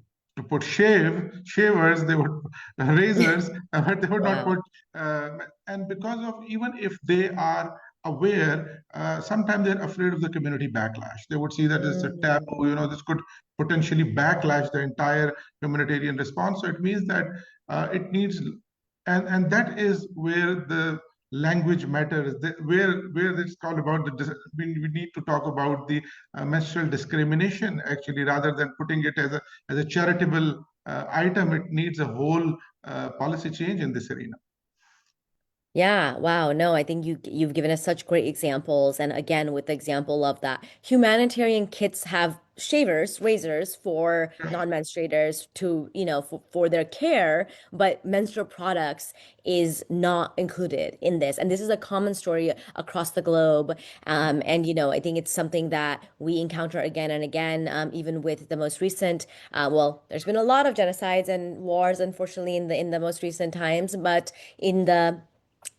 put shavers, they would razors, but they would not put. Wow. And because of, even if they are aware, sometimes they're afraid of the community backlash. They would see that it's a Mm. taboo. This could potentially backlash the entire humanitarian response. So it means that it needs, and that is where the language matters, where it's called about we need to talk about the menstrual discrimination, actually, rather than putting it as a charitable item. It needs a whole policy change in this arena. Yeah, wow. No, I think you've given us such great examples. And again, with the example of that, humanitarian kits have shavers, razors for non-menstruators to, for their care, but menstrual products is not included in this. And this is a common story across the globe. And I think it's something that we encounter again and again, even with the most recent, well, there's been a lot of genocides and wars, unfortunately, in the most recent times, but in the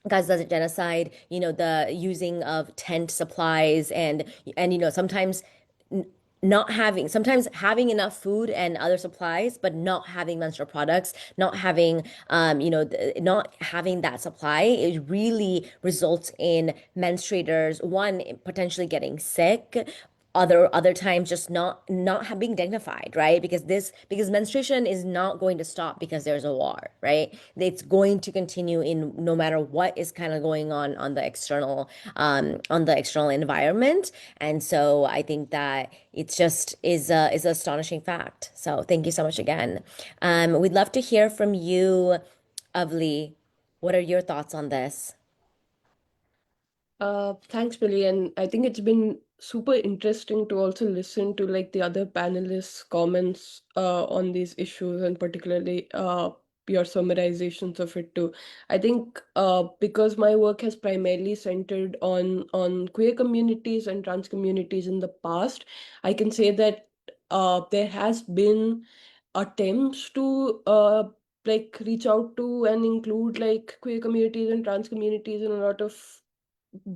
Gaza genocide, the using of tent supplies and sometimes n- not having sometimes having enough food and other supplies, but not having menstrual products, not having not having that supply, it really results in menstruators, one, potentially getting sick, other times just not being dignified, right? Because menstruation is not going to stop because there's a war, right? It's going to continue in no matter what is kind of going on the external environment. And so I think that it's just is an astonishing fact. So thank you so much again. We'd love to hear from you, Avli. What are your thoughts on this? Thanks, Billy. And I think it's been super interesting to also listen to like the other panelists' comments on these issues, and particularly your summarizations of it too. I think because my work has primarily centered on queer communities and trans communities in the past, I can say that there has been attempts to like reach out to and include like queer communities and trans communities in a lot of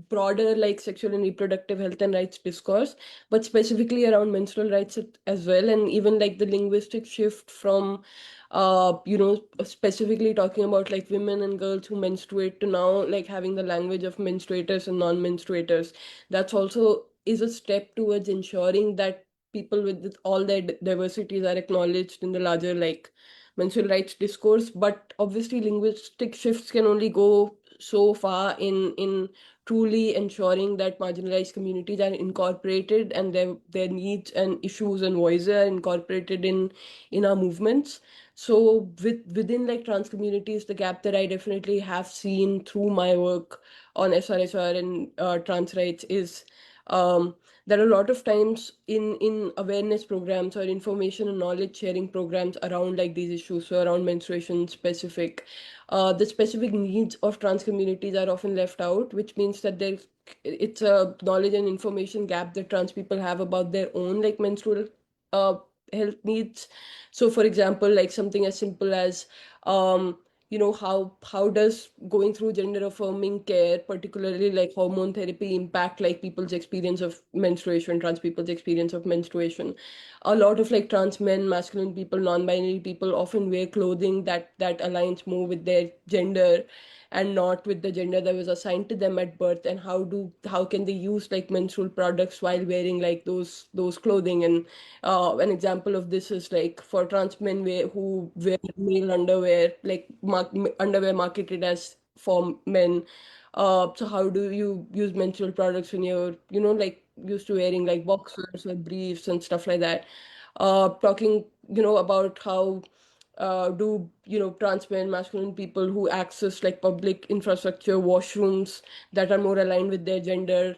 broader like sexual and reproductive health and rights discourse, but specifically around menstrual rights as well, and even like the linguistic shift from specifically talking about like women and girls who menstruate to now like having the language of menstruators and non-menstruators. That's also is a step towards ensuring that people with all their diversities are acknowledged in the larger like menstrual rights discourse. But obviously linguistic shifts can only go so far in truly ensuring that marginalized communities are incorporated and their needs and issues and voices are incorporated in our movements. So within like trans communities, the gap that I definitely have seen through my work on SRHR and trans rights is there are a lot of times in awareness programs or information and knowledge sharing programs around like these issues, so around menstruation specific, the specific needs of trans communities are often left out, which means that it's a knowledge and information gap that trans people have about their own like menstrual uh, health needs. So for example, like something as simple as how does going through gender affirming care, particularly like hormone therapy, impact like people's experience of menstruation, trans people's experience of menstruation. A lot of like trans men, masculine people, non-binary people often wear clothing that aligns more with their gender and not with the gender that was assigned to them at birth. And how can they use like menstrual products while wearing like those clothing? And an example of this is like for trans men who wear male underwear, like underwear marketed as for men. So how do you use menstrual products when you're, like used to wearing like boxers or briefs and stuff like that? Talking, about how do trans men, masculine people who access like public infrastructure, washrooms that are more aligned with their gender,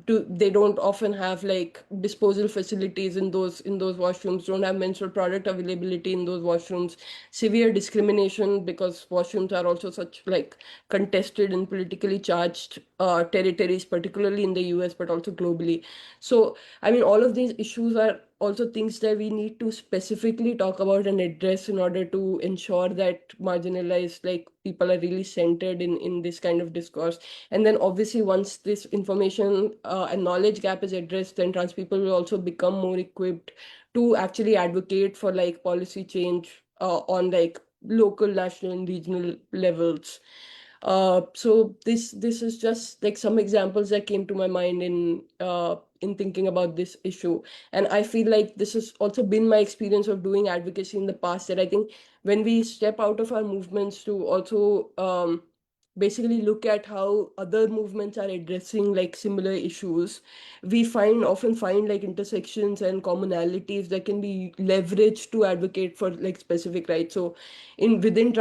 they don't often have like disposal facilities in those washrooms, don't have menstrual product availability in those washrooms, severe discrimination because washrooms are also such like contested and politically charged territories, particularly in the US but also globally. So I mean, all of these issues are also things that we need to specifically talk about and address in order to ensure that marginalized like people are really centered in this kind of discourse. And then obviously once this information and knowledge gap is addressed, then trans people will also become more equipped to actually advocate for like policy change on like local, national, and regional levels. So this is just like some examples that came to my mind in thinking about this issue. And I feel like this has also been my experience of doing advocacy in the past, that I think when we step out of our movements to also basically look at how other movements are addressing like similar issues, we often find like intersections and commonalities that can be leveraged to advocate for like specific rights. So in within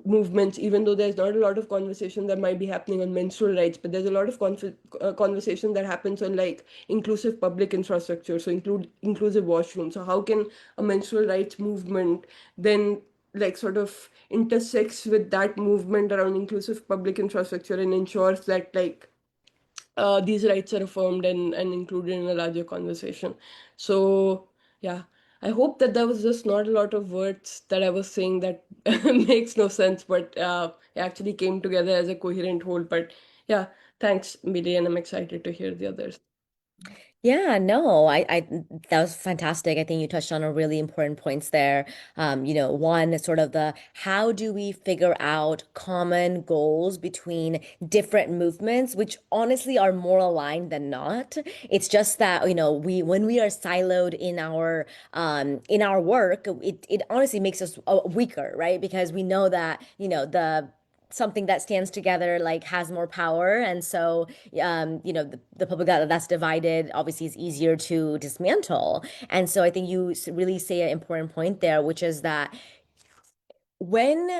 movements, even though there's not a lot of conversation that might be happening on menstrual rights, but there's a lot of conversation that happens on like inclusive public infrastructure, so inclusive washrooms. So how can a menstrual rights movement then like sort of intersects with that movement around inclusive public infrastructure and ensures that like these rights are affirmed and included in a larger conversation. So yeah, I hope that there was just not a lot of words that I was saying that makes no sense, but it actually came together as a coherent whole. But yeah, thanks, Millie, and I'm excited to hear the others. Yeah, no, that was fantastic. I think you touched on a really important points there. One is sort of the how do we figure out common goals between different movements, which honestly are more aligned than not. It's just that, we when we are siloed in our work, it honestly makes us weaker, right? Because we know that, the something that stands together like has more power, and so the public that's divided obviously is easier to dismantle. And so I think you really say an important point there, which is that when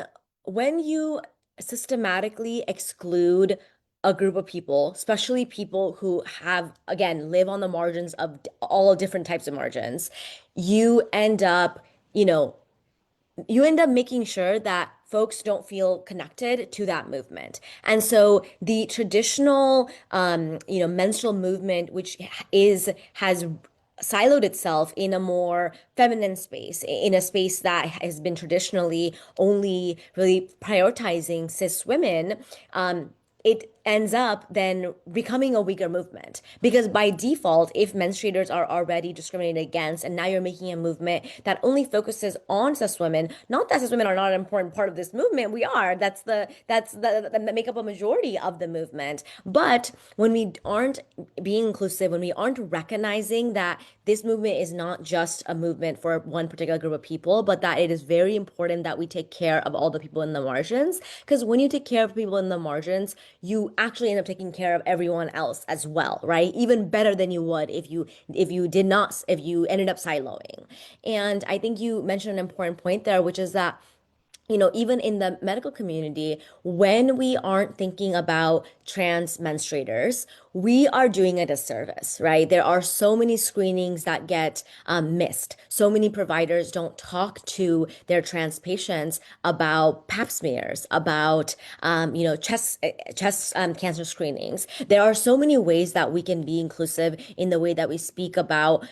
you systematically exclude a group of people, especially people who have, again, live on the margins of all different types of margins, you end up, you know, making sure that folks don't feel connected to that movement. And so the traditional, menstrual movement, which has siloed itself in a more feminine space, in a space that has been traditionally only really prioritizing cis women, it ends up then becoming a weaker movement, because by default, if menstruators are already discriminated against and now you're making a movement that only focuses on cis women, not that cis women are not an important part of this movement, we are, that make up a majority of the movement. But when we aren't being inclusive, when we aren't recognizing that this movement is not just a movement for one particular group of people, but that it is very important that we take care of all the people in the margins, because when you take care of people in the margins, you actually end up taking care of everyone else as well, right? Even better than you would if you ended up siloing. And I think you mentioned an important point there, which is that even in the medical community, when we aren't thinking about trans menstruators, we are doing a disservice, right? There are so many screenings that get missed. So many providers don't talk to their trans patients about pap smears, about chest cancer screenings. There are so many ways that we can be inclusive in the way that we speak about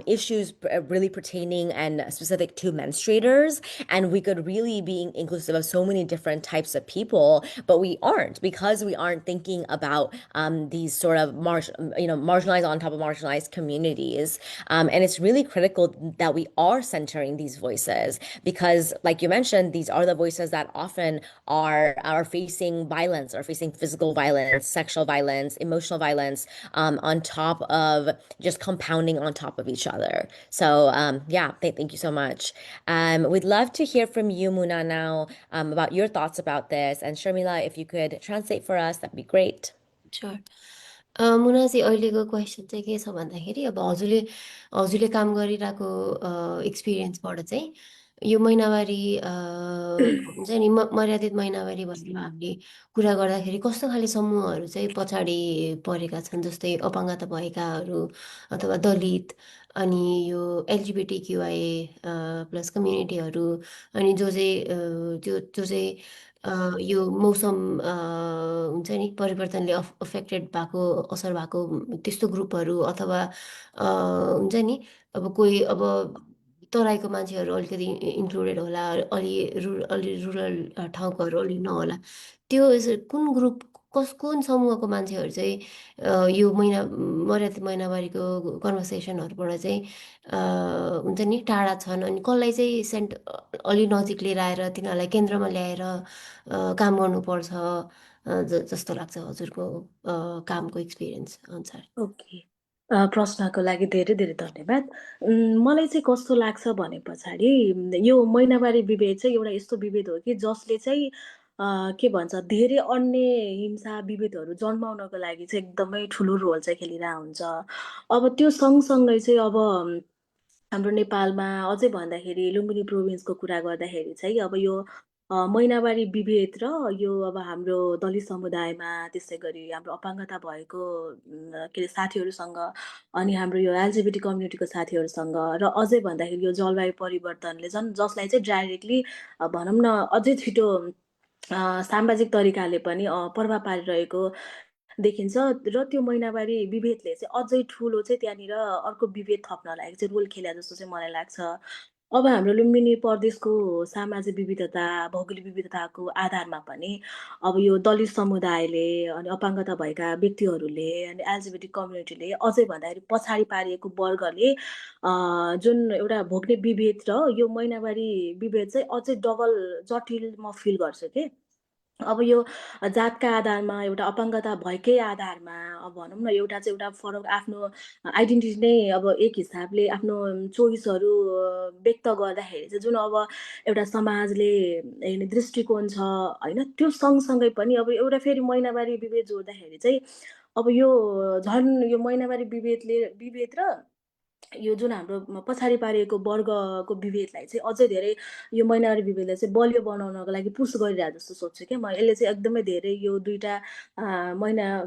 issues really pertaining and specific to menstruators, and we could really be inclusive of so many different types of people, but we aren't, because we aren't thinking about these sort of marginalized on top of marginalized communities. And it's really critical that we are centering these voices, because, like you mentioned, these are the voices that often are facing violence, or facing physical violence, sexual violence, emotional violence, on top of just compounding on top of each other. So yeah, thank you so much. We'd love to hear from you, Muna, now about your thoughts about this. And Sharmila, if you could translate for us, that'd be great. Sure. मुनाजी अहिलेको question चाहिँ के छ भन्दाखेरि अब हजुरले काम गरिरहेको एक्सपिरियन्सबाट चाहिँ यो महिनावारी हुन्छ नि मर्यादित महिनावारी भनेर हामीले कुरा गर्दाखेरि कस्तो खाले समूहहरू चाहिँ पछाडि परेका छन्, जस्तै अपाङ्गता भएकाहरू अथवा दलित, अनि यो एलजिबिटिक्युआई प्लस कम्युनिटीहरू, अनि जो चाहिँ यो मौसम हुन्छ नि परिवर्तनले अफेक्टेड भएको, असर भएको त्यस्तो ग्रुपहरू, अथवा हुन्छ नि अब कोही अब तराईको मान्छेहरू अलिकति इन्क्लुडेड होला, अलि रुरल ठाउँकोहरू अलि नहोला, त्यो कुन ग्रुप कुन समूहको मान्छेहरू चाहिँ यो मर्यादित महिनावारीको कन्भर्सेसनहरूबाट चाहिँ हुन्छ नि टाढा छन्, अनि कसलाई चाहिँ अलि नजिक लिएर आएर तिनीहरूलाई केन्द्रमा ल्याएर काम गर्नुपर्छ जस्तो लाग्छ हजुरको कामको एक्सपिरियन्स अनुसार। ओके, प्रश्नको लागि धेरै धेरै धन्यवाद। मलाई चाहिँ कस्तो लाग्छ भने पछाडि यो महिनावारी विभेद चाहिँ एउटा यस्तो विभेद हो कि जसले चाहिँ के भन्छ धेरै अन्य हिंसा विभेदहरू जन्माउनको लागि चाहिँ एकदमै ठुलो रोल चाहिँ खेलिरहेको हुन्छ। अब त्यो सँगसँगै चाहिँ अब हाम्रो नेपालमा अझै भन्दाखेरि लुम्बिनी प्रोभिन्सको कुरा गर्दाखेरि चाहिँ अब यो महिनावारी विभेद र यो अब हाम्रो दलित समुदायमा त्यसै गरी हाम्रो अपाङ्गता भएको के अरे साथीहरूसँग अनि हाम्रो यो एलजिबिटी कम्युनिटीको साथीहरूसँग र अझै भन्दाखेरि यो जलवायु परिवर्तनले जसलाई चाहिँ डाइरेक्टली भनौँ न अझै छिटो सामाजिक तरिकाले पनि प्रभाव पारिरहेको देखिन्छ र त्यो महिनावारी विभेदले चाहिँ अझै ठुलो चाहिँ त्यहाँनिर अर्को विभेद थप्न लागि चाहिँ रोल खेले जस्तो चाहिँ मलाई लाग्छ। अब हाम्रो लुम्बिनी प्रदेशको सामाजिक विविधता भौगोलिक विविधताको आधारमा पनि अब यो दलित समुदायले अनि अपाङ्गता भएका व्यक्तिहरूले अनि एलजिबिटी कम्युनिटीले अझै भन्दाखेरि पछाडि पारिएको वर्गले जुन एउटा भोग्ने विभेद र यो महिनावारी विभेद चाहिँ अझै डबल जटिल म फिल गर्छु कि अब यो जातका आधारमा एउटा अपाङ्गता भएकै आधारमा अब भनौँ न एउटा चाहिँ एउटा फरक आफ्नो आइडेन्टिटी नै अब एक हिसाबले आफ्नो चोइसहरू व्यक्त गर्दाखेरि चाहिँ जुन अब एउटा समाजले हेर्ने दृष्टिकोण छ होइन त्यो सँगसँगै पनि अब एउटा फेरि महिनावारी विभेद जोड्दाखेरि चाहिँ अब यो झन् यो महिनावारी विभेद र यो जुन हाम्रो पछाडि पारिएको वर्गको विभेदलाई चाहिँ अझै धेरै यो महिनावारी विभेदलाई चाहिँ बलियो बनाउनको लागि पुस गरिरहेको जस्तो सोच्छु क्या म। यसले चाहिँ एकदमै धेरै यो दुईटा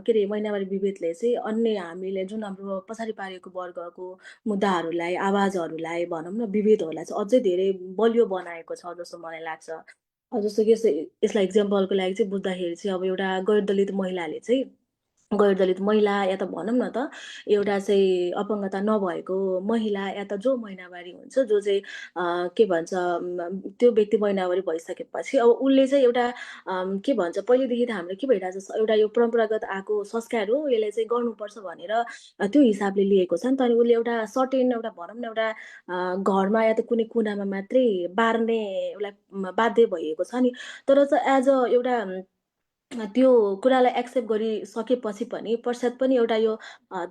के अरे महिनावारी विभेदले चाहिँ अन्य हामीले जुन हाम्रो पछाडि पारिएको वर्गको मुद्दाहरूलाई आवाजहरूलाई भनौँ न विभेदहरूलाई चाहिँ अझै धेरै बलियो बनाएको छ जस्तो मलाई लाग्छ। जस्तो कि यसलाई इक्जाम्पलको लागि चाहिँ बुझ्दाखेरि चाहिँ अब एउटा गैर दलित महिलाले चाहिँ गैर दलित महिला या त भनौँ न त एउटा चाहिँ अपाङ्गता नभएको महिला या त जो महिनावारी हुन्छ जो चाहिँ के भन्छ त्यो व्यक्ति महिनावारी भइसकेपछि अब उसले चाहिँ एउटा के भन्छ पहिलेदेखि त हाम्रो के भइरहेको छ एउटा यो परम्परागत आएको संस्कार हो यसलाई चाहिँ गर्नुपर्छ भनेर त्यो हिसाबले लिएको छ नि त। अनि उसले एउटा सर्टेन एउटा भनौँ न एउटा घरमा या त कुनै कुनामा मात्रै बार्ने उसलाई बाध्य भइएको छ नि। तर चाहिँ एज अ एउटा त्यो कुरालाई एक्सेप्ट गरिसकेपछि पनि पश्चात पनि एउटा यो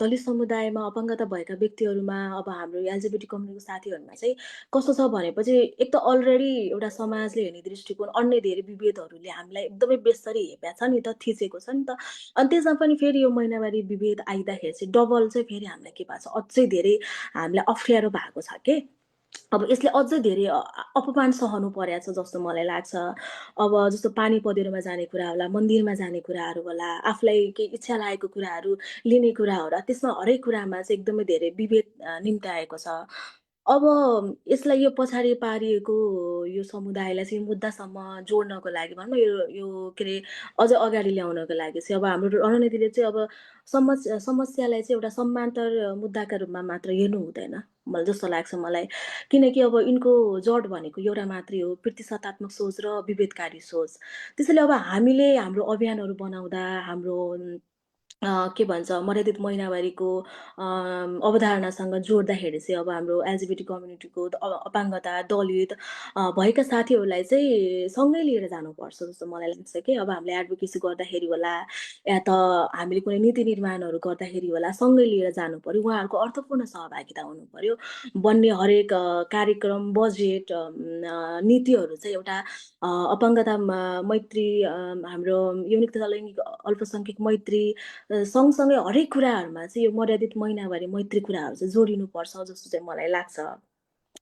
दलित समुदायमा अपाङ्गता भएका व्यक्तिहरूमा अब हाम्रो एलजिबिटी कम्युनिटीको साथीहरूमा चाहिँ कस्तो छ भनेपछि एक त अलरेडी एउटा समाजले हेर्ने दृष्टिकोण अन्य धेरै विभेदहरूले हामीलाई एकदमै बेसरी हेपेको छ नि त थिचेको छ नि त। अनि त्यसमा पनि फेरि यो महिनावारी विभेद आइदाखेरि चाहिँ डबल चाहिँ फेरि हामीलाई के भएको छ अझै धेरै हामीलाई अप्ठ्यारो भएको छ के। अब यसले अझै धेरै अपमान सहनु परेको छ जस्तो मलाई लाग्छ। अब जस्तो पानी पँधेरोमा जाने कुरा होला मन्दिरमा जाने कुराहरू होला आफूलाई केही इच्छा लागेको कुराहरू लिने कुरा होला त्यसमा हरेक कुरामा चाहिँ एकदमै धेरै विभेद निम्त्याएको छ। अब यसलाई यो पछाडि पारिएको यो समुदायलाई चाहिँ मुद्दासम्म जोड्नको लागि भनौँ न यो के अरे अझ अगाडि ल्याउनको लागि चाहिँ अब हाम्रो रणनीतिले चाहिँ अब समस्यालाई चाहिँ एउटा समान्तर मुद्दाका रूपमा मात्र हेर्नु हुँदैन मलाई जस्तो लाग्छ मलाई। किनकि अब यिनको जड भनेको एउटा मात्रै हो प्रतिशतात्मक सोच र विभेदकारी सोच। त्यसैले अब हामीले हाम्रो अभियानहरू बनाउँदा हाम्रो के भन्छ मर्यादित महिनावारीको अवधारणासँग जोड्दाखेरि चाहिँ अब हाम्रो एलजिबिटी कम्युनिटीको अपाङ्गता दलित भएका साथीहरूलाई चाहिँ सँगै लिएर जानुपर्छ जस्तो मलाई लाग्छ कि। अब हामीले एडभोकेसी गर्दाखेरि होला या त हामीले कुनै नीति निर्माणहरू गर्दाखेरि होला सँगै लिएर जानु पर्यो उहाँहरूको अर्थपूर्ण सहभागिता हुनु पर्यो। बन्ने हरेक कार्यक्रम बजेट नीतिहरू चाहिँ एउटा अपाङ्गता मैत्री हाम्रो युनिक तथा लैङ्गिक अल्पसङ्ख्यक मैत्री सँगसँगै हरेक कुराहरूमा चाहिँ यो मर्यादित महिनावारी मैत्री कुराहरू चाहिँ जोडिनुपर्छ जस्तो चाहिँ मलाई लाग्छ।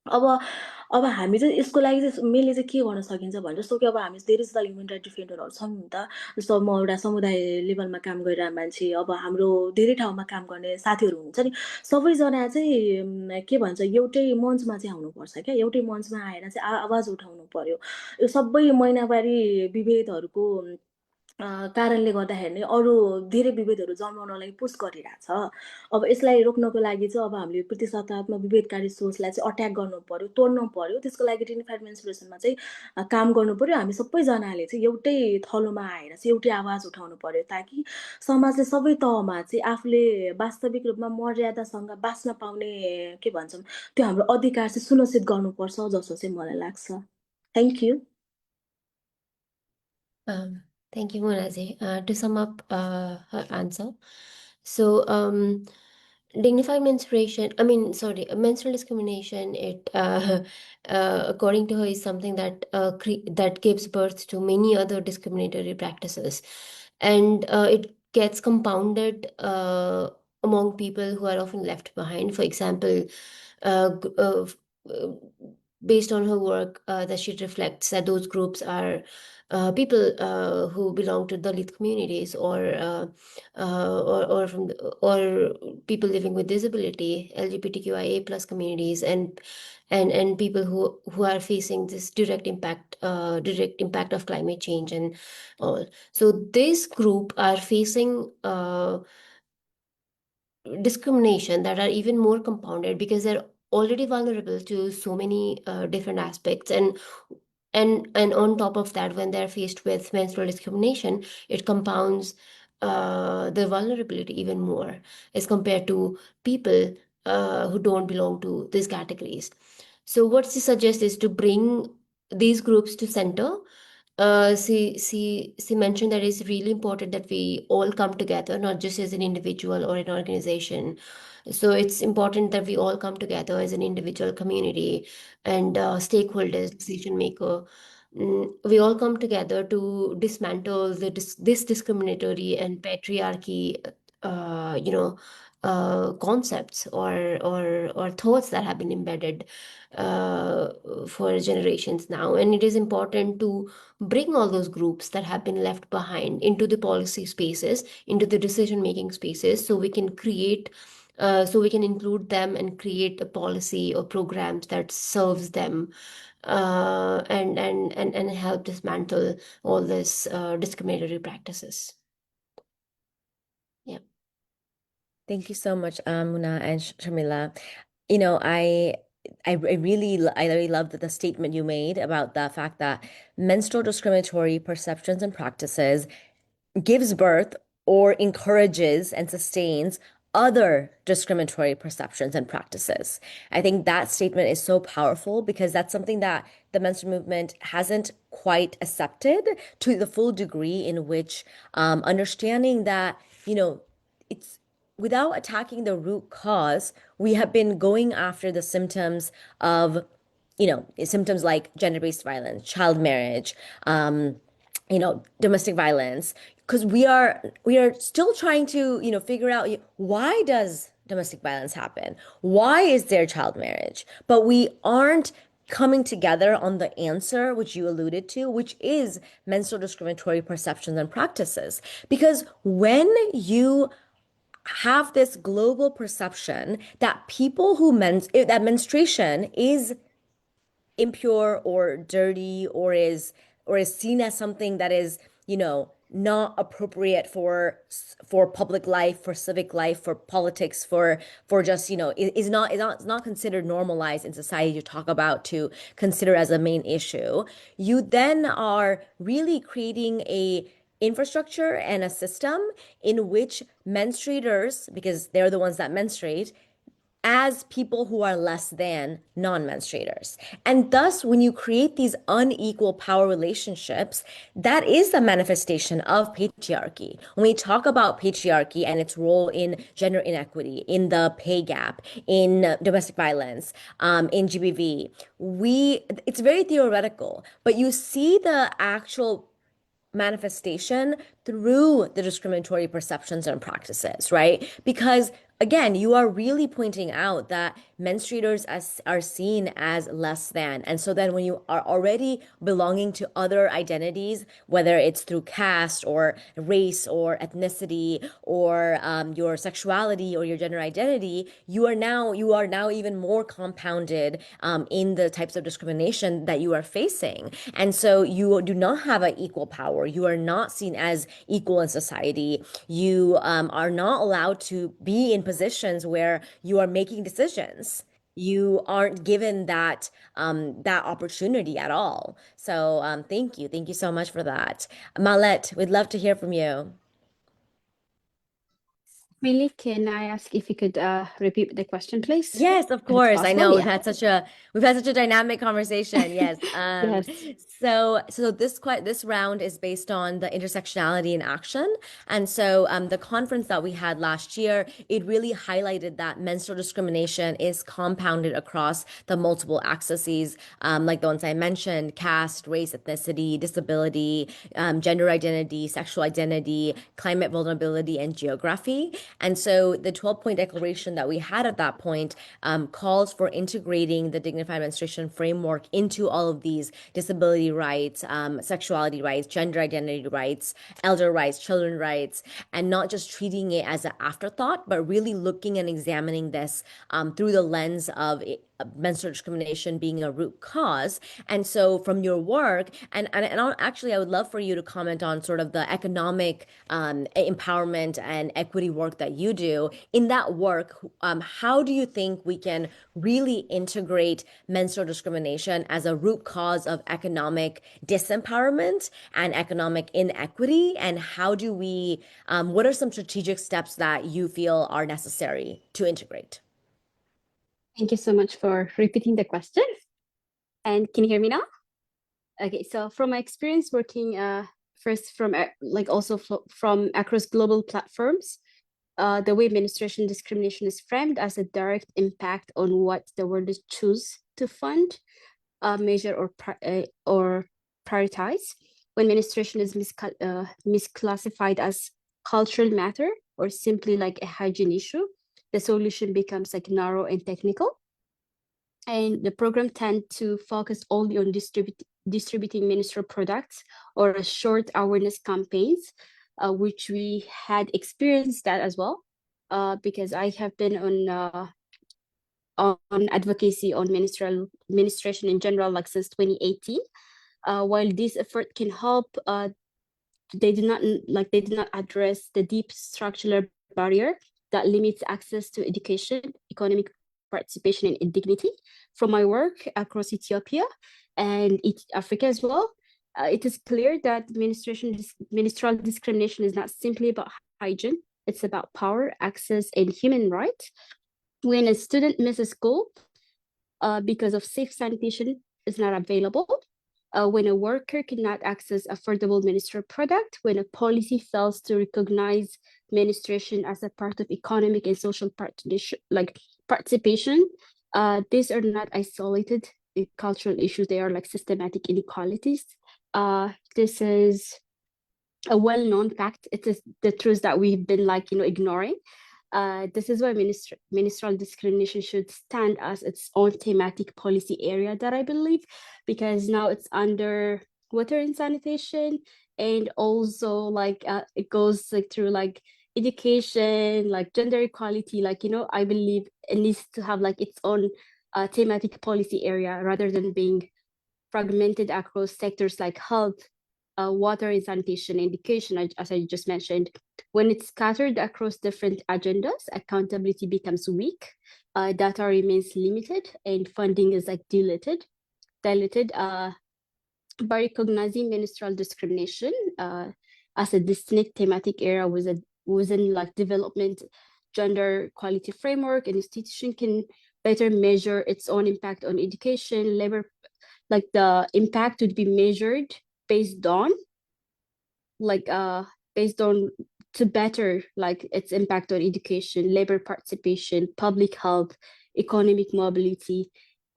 अब हामी चाहिँ यसको लागि चाहिँ मेनली चाहिँ के गर्न सकिन्छ भने जस्तो कि अब हामी धेरै जस्तो ह्युमन राइट डिफेन्डरहरू छौँ नि त। जस्तो म एउटा समुदाय लेभलमा काम गरिरहेको मान्छे अब हाम्रो धेरै ठाउँमा काम गर्ने साथीहरू हुन्छ नि सबैजना चाहिँ के भन्छ एउटै मञ्चमा चाहिँ आउनुपर्छ क्या। एउटै मञ्चमा आएर चाहिँ आवाज उठाउनु पर्यो। यो सबै महिनावारी विभेदहरूको कारणले गर्दाखेरि नै अरू धेरै विभेदहरू जन्माउनलाई पुस गरिरहेछ। अब यसलाई रोक्नको लागि चाहिँ अब हामीले प्रतिशतात्मक विभेदकारी सोचलाई चाहिँ अट्याक गर्नु पर्यो तोड्नु पर्यो। त्यसको लागि डिग्निफाइड मेन्स्ट्रुएसनमा चाहिँ काम गर्नु पर्यो। हामी सबैजनाले चाहिँ एउटै थलोमा आएर चाहिँ एउटै आवाज उठाउनु पर्यो ताकि समाजले सबै तहमा चाहिँ आफूले वास्तविक रूपमा मर्यादासँग बाँच्न पाउने के भन्छौँ त्यो हाम्रो अधिकार चाहिँ सुनिश्चित गर्नुपर्छ जस्तो चाहिँ मलाई लाग्छ। Thank you. Thank you, Monazi. To sum up her answer, so Dignified menstruation, I mean, sorry, menstrual discrimination, it, according to her, is something that that gives birth to many other discriminatory practices, and it gets compounded among people who are often left behind. For example, uh, g- uh, f- uh, based on her work, that she reflects that those groups are people who belong to Dalit communities, or from or people living with disability, LGBTQIA plus communities, and people who are facing this direct impact of climate change and all. So this group are facing discrimination that are even more compounded because they're already vulnerable to so many different aspects, and on top of that, when they're faced with menstrual discrimination, it compounds the vulnerability even more as compared to people who don't belong to these categories. So what she suggests is to bring these groups to center. She mentioned that it's really important that we all come together, not just as an individual or an organization. So it's important that we all come together as an individual community and stakeholders, decision maker. We all come together to dismantle this discriminatory and patriarchy, you know, concepts or thoughts that have been embedded uh, for generations now. And it is important to bring all those groups that have been left behind into the policy spaces, into the decision making spaces, so we can create so we can include them and create a policy or programs that serves them, and help dismantle all this discriminatory practices. Yeah. Thank you so much, Muna and Shamila. You know, I really loved the statement you made about the fact that menstrual discriminatory perceptions and practices gives birth or encourages and sustains other discriminatory perceptions and practices. I think that statement is so powerful because that's something that the menstrual movement hasn't quite accepted to the full degree in which understanding that, you know, it's without attacking the root cause, we have been going after the symptoms of, you know, symptoms like gender-based violence, child marriage, domestic violence, because we are still trying to, figure out why does domestic violence happen? Why is there child marriage? But we aren't coming together on the answer, which you alluded to, which is menstrual discriminatory perceptions and practices. Because when you have this global perception that that menstruation is impure or dirty or is seen as something that is, not appropriate for public life, for civic life, for politics, for just, is not considered normalized in society to talk about, to consider as a main issue. You then are really creating a infrastructure and a system in which menstruators, because they're the ones that menstruate, as people who are less than non-menstruators. And thus, when you create these unequal power relationships, that is the manifestation of patriarchy. When we talk about patriarchy and its role in gender inequity, in the pay gap, in domestic violence, in GBV, it's very theoretical, but you see the actual manifestation through the discriminatory perceptions and practices, right? Because again, you are really pointing out that menstruators are seen as less than. And so then when you are already belonging to other identities, whether it's through caste or race or ethnicity or your sexuality or your gender identity, you are now even more compounded in the types of discrimination that you are facing. And so you do not have an equal power. You are not seen as equal in society. You are not allowed to be in positions where you are making decisions. You aren't given that opportunity at all. So thank you so much for that. Malet, we'd love to hear from you. Millie, can I ask if you could repeat the question, please? Yes, of If it's course. I possible, know yeah. we've had such a dynamic conversation. Yes. Yes. So this round is based on the intersectionality in action. And so the conference that we had last year, it really highlighted that menstrual discrimination is compounded across the multiple axes, like the ones I mentioned: caste, race, ethnicity, disability, gender identity, sexual identity, climate vulnerability, and geography. And so the 12-point declaration that we had at that point calls for integrating the dignified menstruation framework into all of these disability rights, sexuality rights, gender identity rights, elder rights, children rights, and not just treating it as an afterthought, but really looking and examining this through the lens of menstrual discrimination being a root cause. And so from your work, actually, I would love for you to comment on sort of the economic empowerment and equity work that you do. In that work, how do you think we can really integrate menstrual discrimination as a root cause of economic disempowerment and economic inequity? And how do we, what are some strategic steps that you feel are necessary to integrate? Thank you so much for repeating the question. And can you hear me now? Okay, so from my experience working first from also from across global platforms, the way menstruation discrimination is framed as a direct impact on what the world choose to fund, measure, or prioritize. When menstruation is misclassified as cultural matter or simply like a hygiene issue, the solution becomes like narrow and technical. And the program tend to focus only on distributing menstrual products or short awareness campaigns, which we had experienced that as well, because I have been on advocacy on menstruation in general, like since 2018. While this effort can help, they did not address the deep structural barrier that limits access to education, economic participation, and dignity. From my work across Ethiopia and Africa as well, it is clear that menstrual discrimination is not simply about hygiene. It's about power, access, and human rights. When a student misses school because of safe sanitation is not available, when a worker cannot access affordable menstrual product, when a policy fails to recognize menstruation as a part of economic and social participation, these are not isolated cultural issues. They are like systematic inequalities. This is a well-known fact. It is the truth that we've been ignoring. This is why menstrual discrimination should stand as its own thematic policy area that I believe, because now it's under water and sanitation, and also it goes through education, gender equality. I believe it needs to have its own thematic policy area rather than being fragmented across sectors like health, water and sanitation, education, as I just mentioned. When it's scattered across different agendas, accountability becomes weak, data remains limited, and funding is diluted. By recognizing menstrual discrimination as a distinct thematic area within development, gender equality framework, an institution can better measure its own impact on education, labor. The impact would be measured based on to better its impact on education, labor participation, public health, economic mobility,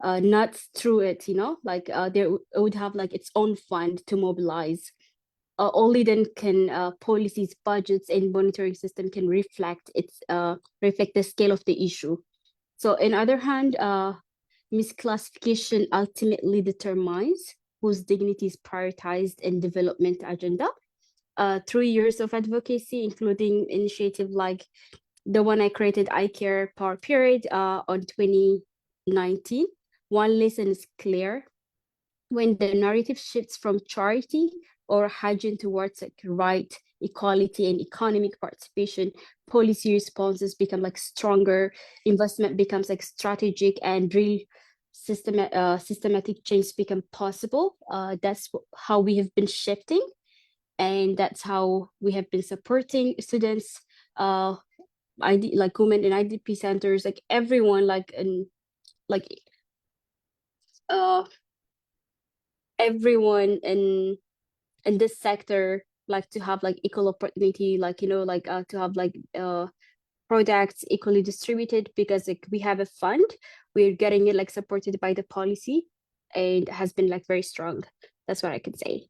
not through it, there would have its own fund to mobilize. Only then can policies, budgets, and monitoring system can reflect the scale of the issue. So in other hand, misclassification ultimately determines whose dignity is prioritized in development agenda. 3 years of advocacy, including initiative like the one I created, I Care Power Period, on 2019. One lesson is clear: when the narrative shifts from charity or hygiene towards right, equality, and economic participation, policy responses become stronger, investment becomes strategic, and real systematic change become possible. That's how we have been shifting, and that's how we have been supporting students like women in IDP centers, like everyone, like like uh everyone in this sector, like to have like equal opportunity, like like to have like products equally distributed, because like we have a fund, we're getting it like supported by the policy, and has been like very strong. That's what I can say.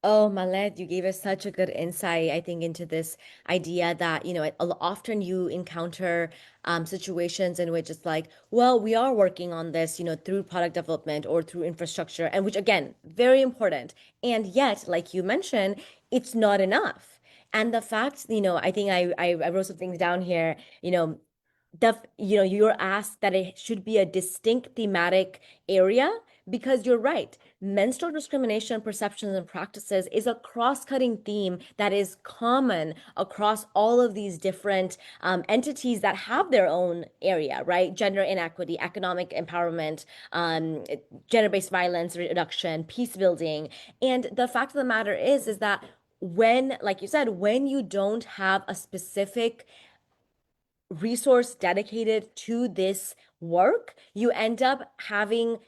Oh, Malet, you gave us such a good insight, I think, into this idea that, often you encounter situations in which it's like, well, we are working on this, through product development or through infrastructure, and which, again, very important. And yet, like you mentioned, it's not enough. And the fact, I think I wrote some things down here, you're asked that it should be a distinct thematic area because you're right. Menstrual discrimination perceptions and practices is a cross-cutting theme that is common across all of these different entities that have their own area, right? Gender inequity, economic empowerment, gender-based violence reduction, peace building. And the fact of the matter is that when, like you said, when you don't have a specific resource dedicated to this work, you end up getting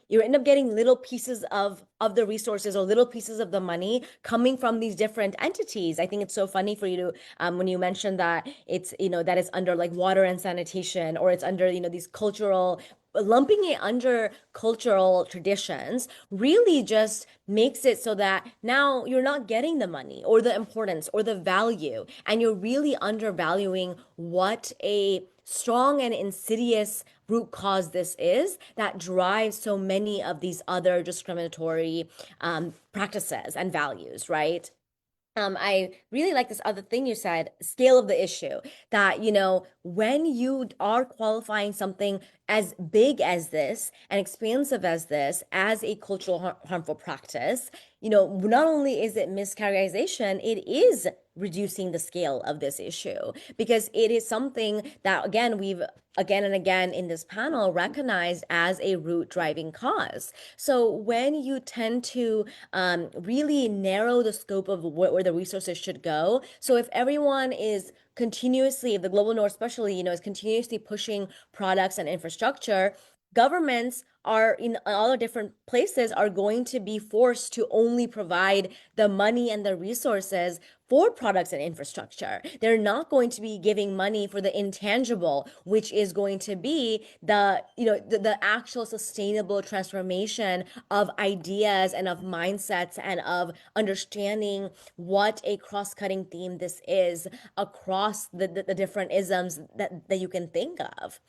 little pieces of the resources or little pieces of the money coming from these different entities. I think it's so funny for you to when you mentioned that it's that it's under like water and sanitation, or it's under these cultural, lumping it under cultural traditions really just makes it so that now you're not getting the money or the importance or the value, and you're really undervaluing what a strong and insidious root cause this is that drives so many of these other discriminatory practices and values, right? I really like this other thing you said, scale of the issue, that, when you are qualifying something as big as this and expansive as this as a cultural harmful practice, not only is it mischaracterization, it is reducing the scale of this issue, because it is something that, again, we've again and again in this panel recognized as a root driving cause. So when you tend to really narrow the scope of where the resources should go, so if everyone is continuously, if the global north especially, is continuously pushing products and infrastructure, governments are in all the different places are going to be forced to only provide the money and the resources for products and infrastructure. They're not going to be giving money for the intangible, which is going to be the actual sustainable transformation of ideas and of mindsets and of understanding what a cross-cutting theme this is across the different isms that you can think of.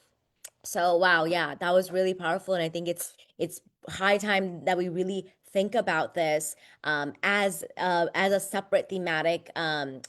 So wow, yeah, that was really powerful, and I think it's high time that we really think about this as a separate thematic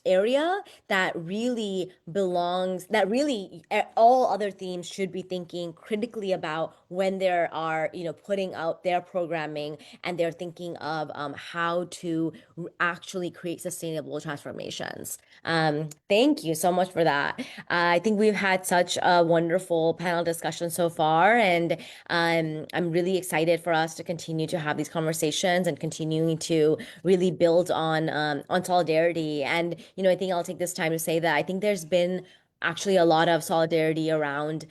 area that really belongs. That really all other themes should be thinking critically about when they are putting out their programming, and they're thinking of how to actually create sustainable transformations. Thank you so much for that. I think we've had such a wonderful panel discussion so far, and I'm really excited for us to continue to have these conversations and continuing to really build on solidarity. And I think I'll take this time to say that I think there's been actually a lot of solidarity around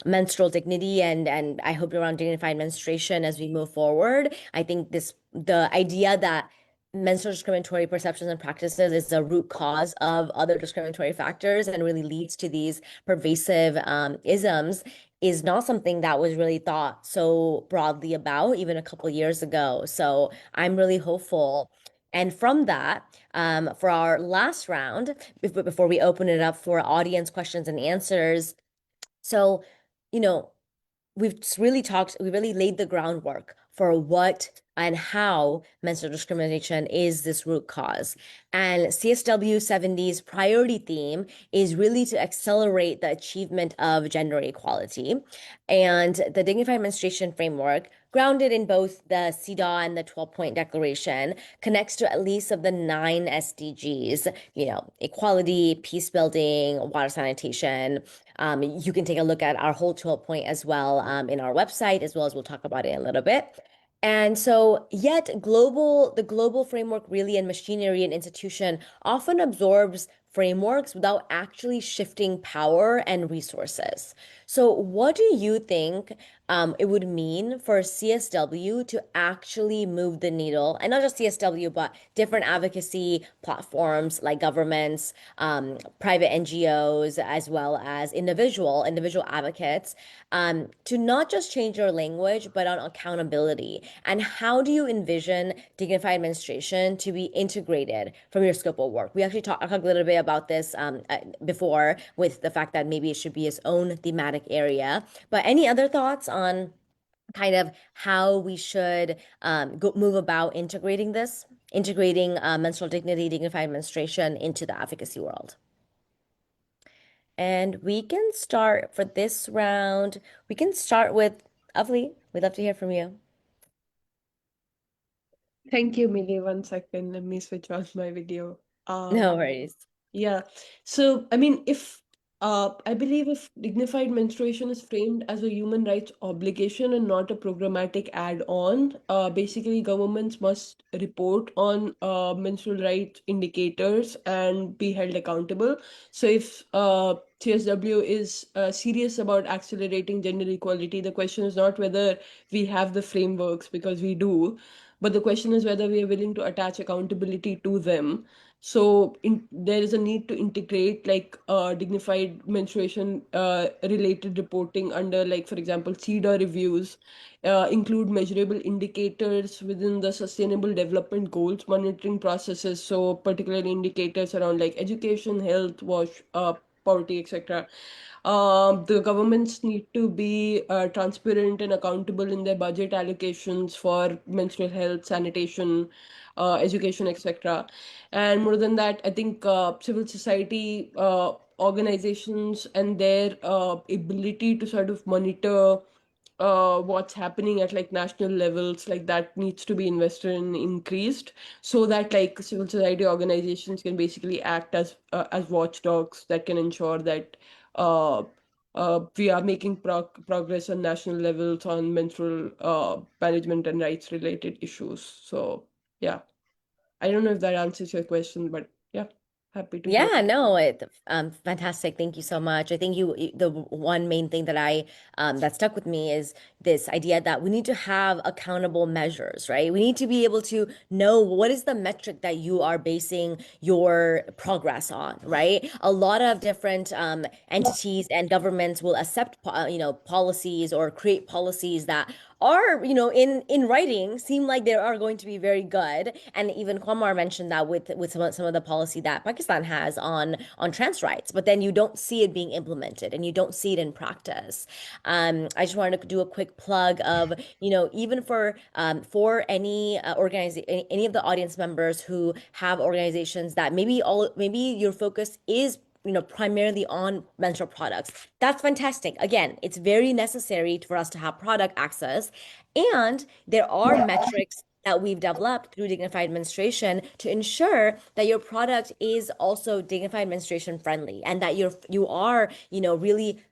menstrual dignity, and I hope around dignified menstruation as we move forward. I think the idea that menstrual discriminatory perceptions and practices is the root cause of other discriminatory factors and really leads to these pervasive isms is not something that was really thought so broadly about even a couple years ago. So I'm really hopeful. And from that, for our last round, before we open it up for audience questions and answers, so, you know, we really laid the groundwork for what and how menstrual discrimination is this root cause. And CSW70's priority theme is really to accelerate the achievement of gender equality. And the Dignified Menstruation Framework, grounded in both the CEDAW and the 12-point declaration, connects to at least of the 9 SDGs, equality, peace building, water sanitation. You can take a look at our whole 12-point as well in our website, as well as we'll talk about it in a little bit. And so, yet the global framework really and machinery and institution often absorbs frameworks without actually shifting power and resources. So, what do you think it would mean for CSW to actually move the needle? And not just CSW, but different advocacy platforms like governments, private NGOs, as well as individual advocates, to not just change your language, but on accountability. And how do you envision dignified menstruation to be integrated from your scope of work? We actually talked a little bit about this before, with the fact that maybe it should be its own thematic area. But any other thoughts on kind of how we should move about integrating menstrual dignity, dignified menstruation into the advocacy world? And we can start for this round. We can start with Avli. We'd love to hear from you. Thank you, Millie. 1 second. Let me switch on my video. No worries. Yeah. So, I mean, I believe if dignified menstruation is framed as a human rights obligation and not a programmatic add-on, basically governments must report on menstrual rights indicators and be held accountable. So if CSW is serious about accelerating gender equality, the question is not whether we have the frameworks, because we do, but the question is whether we are willing to attach accountability to them. So there is a need to integrate like dignified menstruation related reporting under, like, for example, CEDA reviews, include measurable indicators within the sustainable development goals monitoring processes. So particularly indicators around like education, health, wash, poverty, etc. The governments need to be transparent and accountable in their budget allocations for menstrual health, sanitation, education, etc. And more than that, I think civil society organizations and their ability to sort of monitor what's happening at like national levels, like that needs to be invested in, increased, so that like civil society organizations can basically act as watchdogs that can ensure that uh, we are making progress on national levels on menstrual management and rights related issues. So yeah, I don't know if that answers your question, but yeah, happy to hear. Yeah, no, fantastic. Thank you so much. I think the one main thing that that stuck with me is this idea that we need to have accountable measures, right? We need to be able to know what is the metric that you are basing your progress on, right? A lot of different entities and governments will accept, policies or create policies that are, in writing, seem like they are going to be very good. And even Kwamar mentioned that with some of the policy that Pakistan has on trans rights, but then you don't see it being implemented and you don't see it in practice. I just wanted to do a quick plug of, even for any any of the audience members who have organizations that maybe your focus is primarily on menstrual products. That's fantastic. Again, it's very necessary for us to have product access. And there are metrics that we've developed through dignified menstruation to ensure that your product is also dignified menstruation friendly, and that you are, really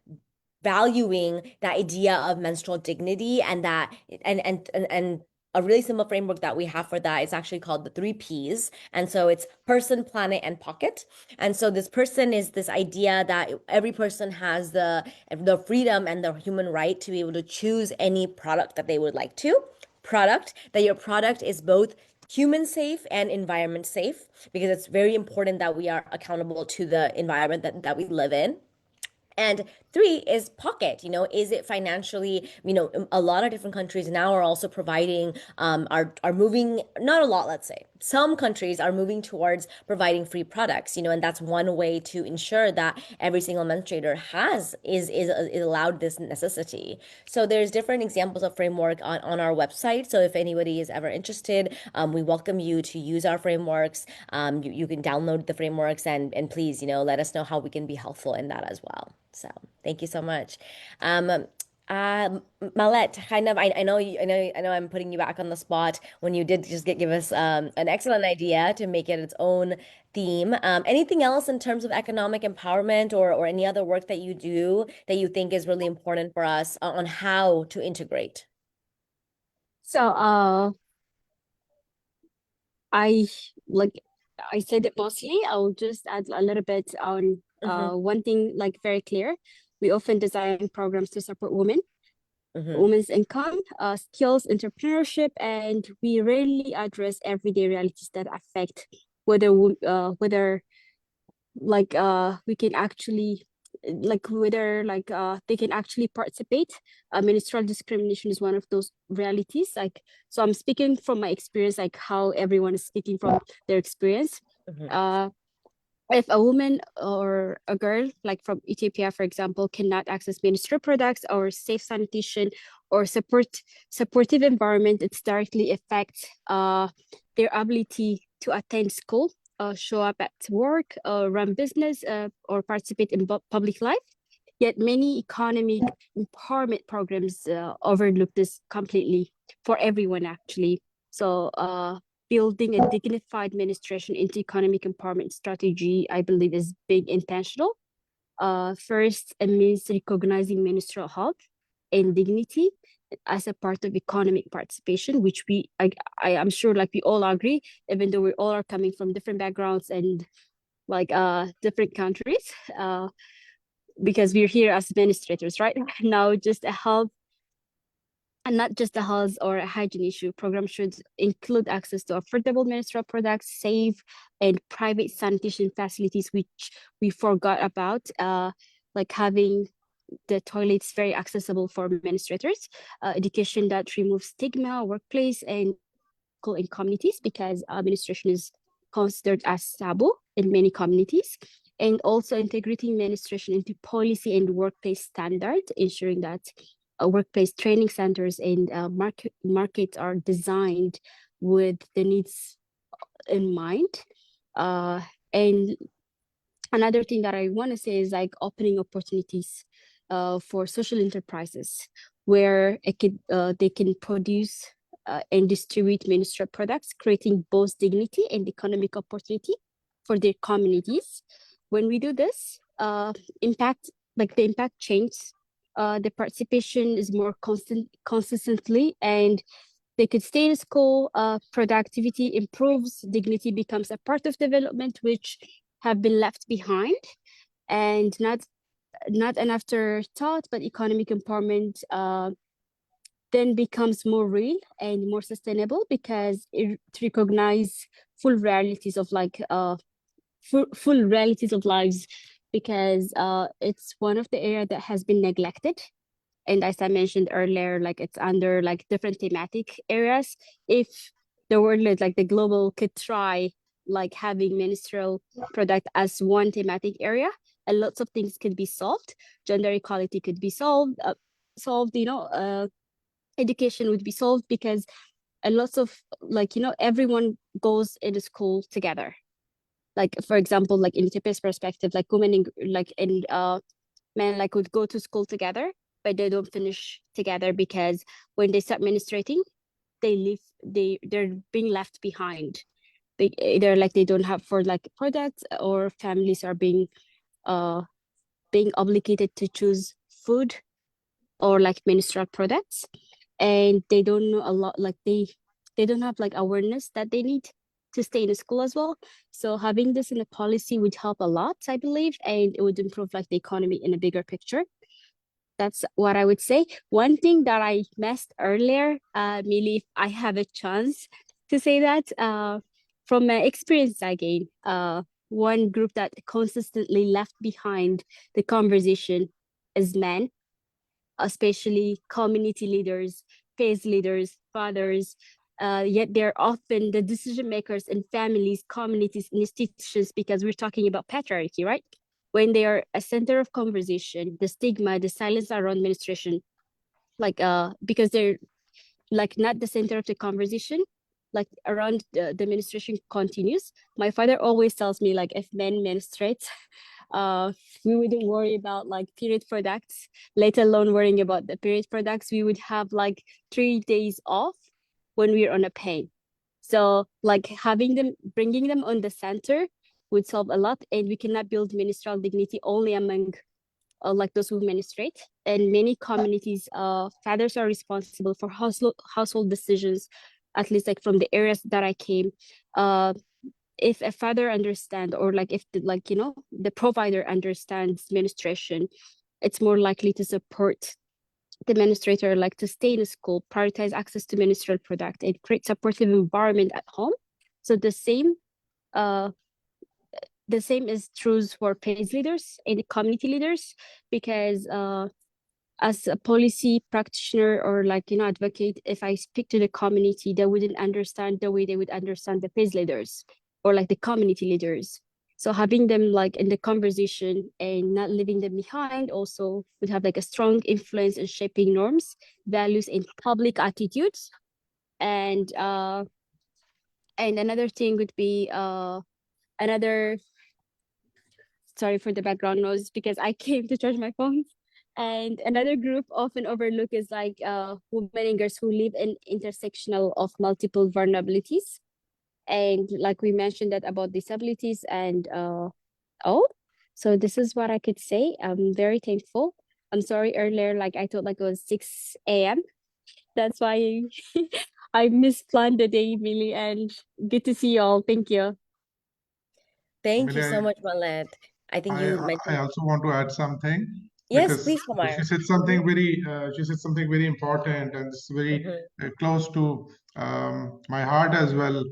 valuing the idea of menstrual dignity, and that and a really simple framework that we have for that is actually called the 3 Ps. And so it's person, planet, and pocket. And so this person is this idea that every person has the freedom and the human right to be able to choose any product that they would like to. That your product is both human safe and environment safe, because it's very important that we are accountable to the environment that we live in. And 3 is pocket. Is it financially, a lot of different countries now are also providing, are moving, not a lot, let's say. Some countries are moving towards providing free products, and that's one way to ensure that every single menstruator is allowed this necessity. So there's different examples of framework on our website. So if anybody is ever interested, we welcome you to use our frameworks. You can download the frameworks, and please, let us know how we can be helpful in that as well. So thank you so much. Malet, kind of, I know I know I'm putting you back on the spot when you did just give us an excellent idea to make it its own theme. Anything else in terms of economic empowerment, or any other work that you do that you think is really important for us on how to integrate? So I like I said it mostly. I'll just add a little bit on one thing like very clear. We often design programs to support women, women's income, skills, entrepreneurship, and we rarely address everyday realities that affect whether like we can actually like whether like they can actually participate. Menstrual discrimination is one of those realities. Like, so I'm speaking from my experience, like how everyone is speaking from their experience. If a woman or a girl, like from Ethiopia, for example, cannot access menstrual products or safe sanitation or supportive environment, it directly affects their ability to attend school, show up at work, run business, or participate in public life. Yet many economic empowerment programs overlook this completely for everyone, actually. So building a dignified menstruation into economic empowerment strategy, I believe, is big intentional. First, it means recognizing menstrual health and dignity as a part of economic participation, which I am sure like we all agree, even though we all are coming from different backgrounds and like different countries, because we're here as administrators, right? Now, just a health and not just a health or a hygiene issue. Program should include access to affordable menstrual products, safe and private sanitation facilities, which we forgot about, like having the toilets very accessible for menstruators, education that removes stigma, workplace, and in communities, because menstruation is considered as taboo in many communities, and also integrating menstruation into policy and workplace standards, ensuring that workplace training centers and markets are designed with the needs in mind. And another thing that I want to say is like opening opportunities for social enterprises where they can produce and distribute menstrual products, creating both dignity and economic opportunity for their communities. When we do this, the impact changes. The participation is more consistently, and they could stay in school. Productivity improves, dignity becomes a part of development, which have been left behind, and not an afterthought, but economic empowerment then becomes more real and more sustainable because it recognizes full realities of like full realities of lives, because it's one of the area that has been neglected. And as I mentioned earlier, like it's under like different thematic areas. If the world, like the global, could try like having menstrual product as one thematic area, and lots of things could be solved. Gender equality could be solved, education would be solved, because a lots of like, everyone goes into school together. Like, for example, like in Ethiopia's perspective, like women and men like would go to school together, but they don't finish together because when they start menstruating, they're being left behind. Either like they don't have for like products, or families are being obligated to choose food or like menstrual products, and they don't know a lot, like they don't have like awareness that they need to stay in school as well. So having this in a policy would help a lot, I believe, and it would improve like the economy in a bigger picture. That's what I would say. One thing that I missed earlier, Millie, if I have a chance to say that, from my experience again, one group that consistently left behind the conversation is men, especially community leaders, faith leaders, fathers. Yet they're often the decision makers in families, communities, institutions, because we're talking about patriarchy, right? When they are a center of conversation, the stigma, the silence around menstruation, like because they're like not the center of the conversation, like around the menstruation continues. My father always tells me like if men menstruate, uh we wouldn't worry about like period products, let alone worrying about the period products. We would have like 3 days off when we're on a pain. So like bringing them on the center would solve a lot, and we cannot build menstrual dignity only among like those who menstruate. In many communities, fathers are responsible for household decisions, at least like from the areas that I came. Uh, if a father understand, or like if the, like, you know, the provider understands menstruation, it's more likely to support the menstruator, like to stay in school, prioritize access to menstrual product, and create supportive environment at home. So uh the same is true for PACE leaders and community leaders, because as a policy practitioner or like, you know, advocate, if I speak to the community, they wouldn't understand the way they would understand the PACE leaders or like the community leaders. So having them like in the conversation and not leaving them behind also would have like a strong influence in shaping norms, values, and public attitudes. And another thing would be another, sorry for the background noise because I came to charge my phone. And another group often overlooked is like women and girls who live in intersectional of multiple vulnerabilities. And like we mentioned that about disabilities and oh, so this is what I could say. I'm very thankful. I'm sorry earlier, like I thought like it was 6 a.m. That's why I misplanned the day, Millie, and good to see you all. Thank you. Thank you so Amelia, much, Malet. I think I you I mentioned, also want to add something yes, because please, Kumar. she said something very important, and it's very Mhm. close to my heart as well.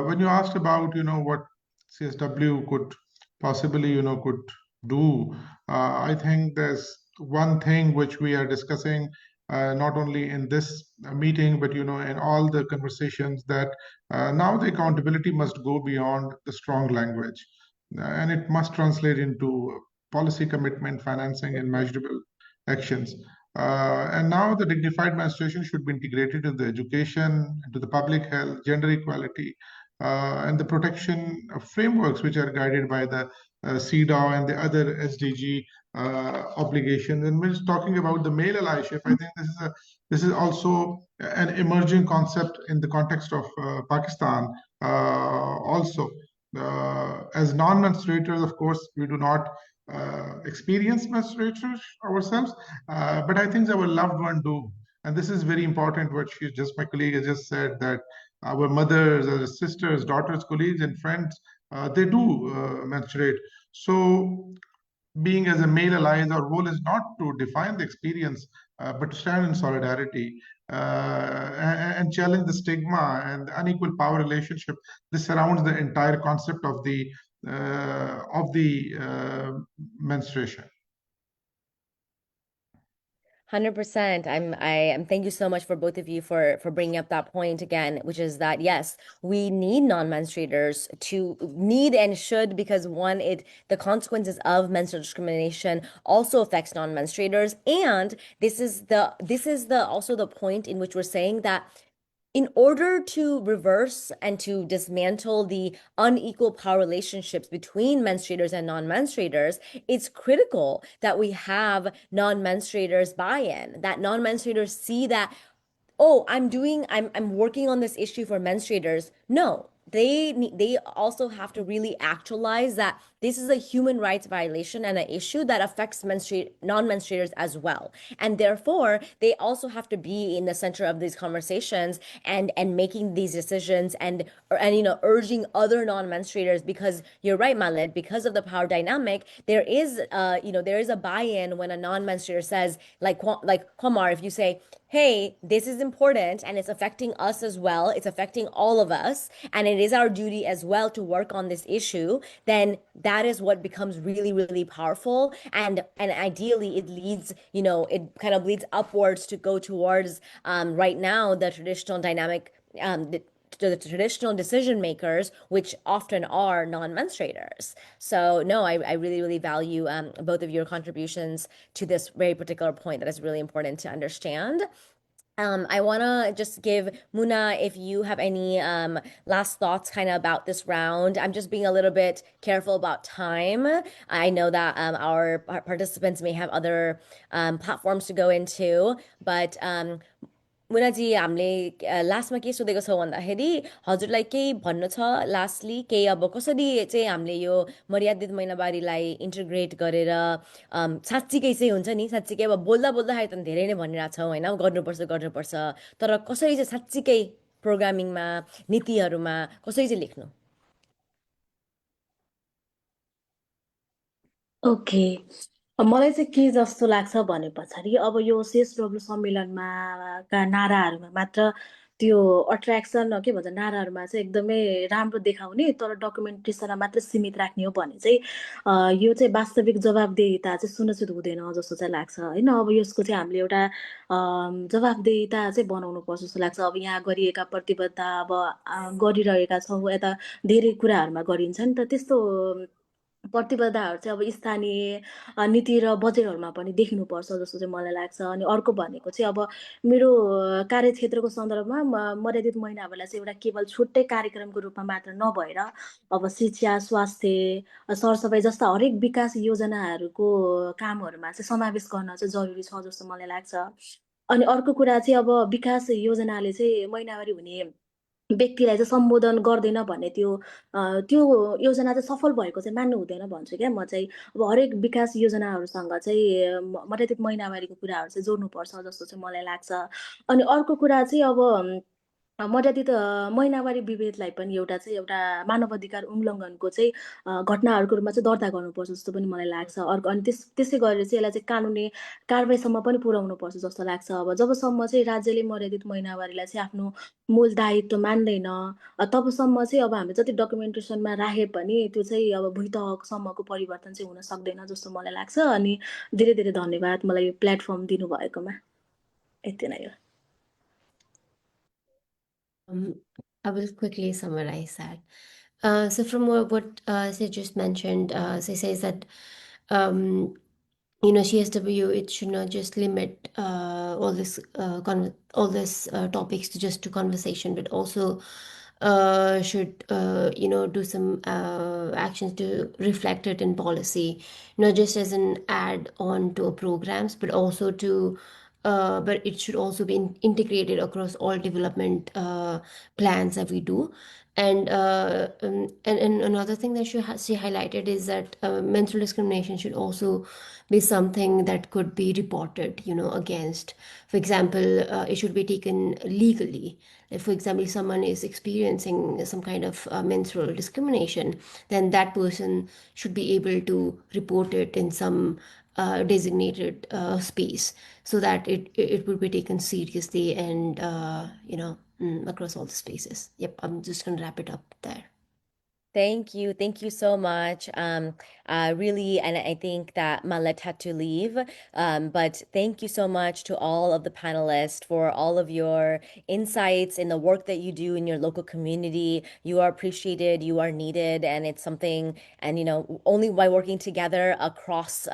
When you asked about what CSW could possibly could do, I think there's one thing which we are discussing not only in this meeting but in all the conversations, that now the accountability must go beyond the strong language, and it must translate into policy commitment, financing, and measurable actions. And now the dignified menstruation should be integrated into the education, into the public health, gender equality, and the protection frameworks which are guided by the CEDAW and the other SDG obligations. And we're talking about the male allyship. I think this is also an emerging concept in the context of Pakistan also. As non-menstruators, of course, we do not experience menstruators ourselves, but I think our loved one do. And this is very important, what my colleague has just said, that our mothers, our sisters, daughters, colleagues, and friends, they do menstruate. So being as a male allies, our role is not to define the experience, but to stand in solidarity and challenge the stigma and the unequal power relationship. This surrounds the entire concept of the menstruation. 100%. Thank you so much for both of you for bringing up that point again, which is that yes, we need non-menstruators to need and should, because one, it the consequences of menstrual discrimination also affects non-menstruators. And this is the also the point in which we're saying that in order to reverse and to dismantle the unequal power relationships between menstruators and non-menstruators, it's critical that we have non-menstruators buy-in, that non-menstruators see that, oh, I'm working on this issue for menstruators. No, they also have to really actualize that this is a human rights violation and an issue that affects non-menstruators as well. And therefore, they also have to be in the center of these conversations and making these decisions and urging other non-menstruators, because you're right, Maled, because of the power dynamic, there is a buy-in when a non-menstruator says, like Komar, if you say, hey, this is important and it's affecting us as well, it's affecting all of us, and it is our duty as well to work on this issue, then that is what becomes really, really powerful. And ideally, it leads, it kind of leads upwards to go towards right now the traditional dynamic, the traditional decision makers, which often are non-menstruators. So no, I really, really value both of your contributions to this very particular point that is really important to understand. I want to just give Muna, if you have any last thoughts kind of about this round. I'm just being a little bit careful about time. I know that our participants may have other platforms to go into, but मुनाजी हामीले लास्टमा के सोधेको छौँ भन्दाखेरि हजुरलाई केही भन्नु छ लास्टली केही, अब कसरी चाहिँ हामीले यो मर्यादित महिनावारीलाई इन्टिग्रेट गरेर साँच्चीकै चाहिँ हुन्छ नि, साँच्चीकै अब बोल्दा बोल्दाखेरि त धेरै नै भनिरहेको छौँ होइन, गर्नुपर्छ गर्नुपर्छ, तर कसरी चाहिँ साँच्चीकै प्रोग्रामिङमा नीतिहरूमा कसरी चाहिँ लेख्नु? ओके। मलाई चाहिँ के जस्तो लाग्छ भने पछाडि अब यो CSW सम्मेलनमा का नाराहरूमा मात्र त्यो अट्र्याक्सन के भन्छ नाराहरूमा चाहिँ एकदमै राम्रो देखाउने तर डकुमेन्टेसनमा मात्र सीमित राख्ने हो भने चाहिँ यो चाहिँ वास्तविक जवाबदेहिता चाहिँ सुनिश्चित हुँदैन जस्तो चाहिँ लाग्छ होइन। अब यसको चाहिँ हामीले एउटा जवाबदेहिता चाहिँ बनाउनु पर्छ जस्तो लाग्छ। अब यहाँ गरिएका प्रतिबद्धता अब गरिरहेका छौँ यता धेरै कुराहरूमा गरिन्छ नि त त्यस्तो प्रतिबद्धताहरू चाहिँ अब स्थानीय नीति र बजेटहरूमा पनि देखिनुपर्छ जस्तो चाहिँ मलाई लाग्छ। अनि अर्को भनेको चाहिँ अब मेरो कार्यक्षेत्रको सन्दर्भमा मर्यादित महिलाहरूलाई चाहिँ एउटा केवल छुट्टै कार्यक्रमको रूपमा मात्र नभएर अब शिक्षा, स्वास्थ्य, सरसफाइ जस्ता हरेक विकास योजनाहरूको कामहरूमा चाहिँ समावेश गर्न चाहिँ जरुरी छ जस्तो मलाई लाग्छ। अनि अर्को कुरा चाहिँ अब विकास योजनाले चाहिँ महिनावारी हुने व्यक्तिलाई चाहिँ सम्बोधन गर्दैन भन्ने त्यो योजना चाहिँ सफल भएको चाहिँ मान्नु हुँदैन भन्छु क्या म चाहिँ। अब हरेक विकास योजनाहरूसँग चाहिँ मर्यादित महिनावारीको कुराहरू चाहिँ जोड्नुपर्छ जस्तो चाहिँ मलाई लाग्छ। अनि अर्को कुरा चाहिँ अब मर्यादित महिनावारी विभेदलाई पनि एउटा मानवाधिकार उल्लङ्घनको चाहिँ घटनाहरूको रूपमा चाहिँ दर्ता गर्नुपर्छ जस्तो पनि मलाई लाग्छ। अर्को अनि त्यसै गरेर चाहिँ यसलाई चाहिँ कानुनी कारबाहीसम्म पनि पुर्याउनुपर्छ जस्तो लाग्छ। अब जबसम्म चाहिँ राज्यले मर्यादित महिनावारीलाई चाहिँ आफ्नो मूल दायित्व मान्दैन तबसम्म चाहिँ अब हामीले जति डकुमेन्टेसनमा राखे पनि त्यो चाहिँ अब भुइँतहसम्मको परिवर्तन चाहिँ हुन सक्दैन जस्तो मलाई लाग्छ। अनि धेरै धेरै धन्यवाद मलाई यो प्लेटफर्म दिनुभएकोमा। यति नै हो। I will quickly summarize that. So from what she just mentioned, she says that CSW, it should not just limit all this topics to just to conversation, but also should do some actions to reflect it in policy, not just as an add on to a programs, but also to but it should also be integrated across all development plans that we do. And another thing that she highlighted is that menstrual discrimination should also be something that could be reported, against. For example, it should be taken legally. If, for example, someone is experiencing some kind of menstrual discrimination, then that person should be able to report it in some designated space, so that it would be taken seriously and across all the spaces. Yep, I'm just gonna wrap it up there. Thank you. Thank you so much. Really, and I think that Malet had to leave. But thank you so much to all of the panelists for all of your insights in the work that you do in your local community. You are appreciated, you are needed, and it's something, and only by working together across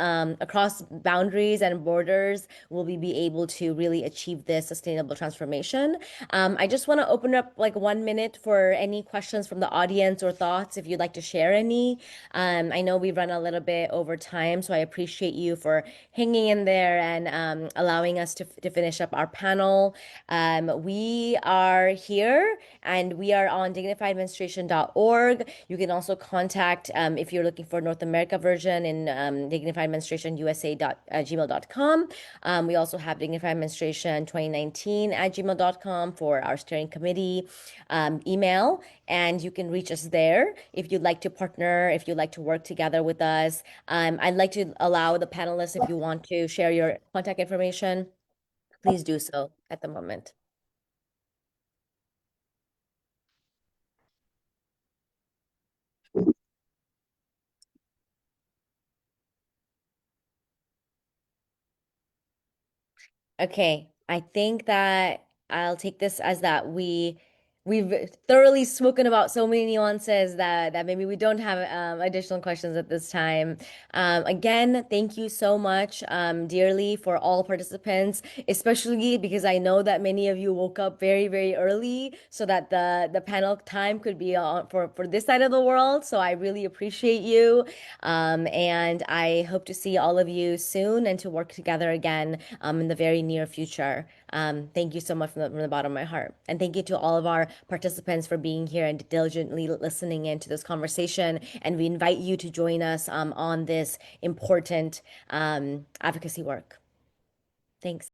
boundaries and borders will we be able to really achieve this sustainable transformation. I just want to open up like 1 minute for any questions from the audience or thoughts if you'd like to share any. I know we've run a little bit over time, so I appreciate you for hanging in there and allowing us to finish up our panel. We are here and we are on dignifiedmenstruation.org. You can also contact, if you're looking for North America version, in dignifiedmenstruationusa.gmail.com. We also have Dignified Menstruation 2019 at gmail.com for our steering committee email, and you can reach us there if you'd like to partner, if you'd like to work together with us. I'd like to allow the panelists, if you want to share your contact information, please do so at the moment. Okay, I think that I'll take this as that we've thoroughly spoken about so many nuances that maybe we don't have additional questions at this time. Again, thank you so much, dearly, for all participants, especially because I know that many of you woke up very, very early so that the panel time could be on for this side of the world. So I really appreciate you, and I hope to see all of you soon and to work together again in the very near future. Thank you so much from the bottom of my heart. And thank you to all of our participants for being here and diligently listening into this conversation. And we invite you to join us on this important advocacy work. Thanks.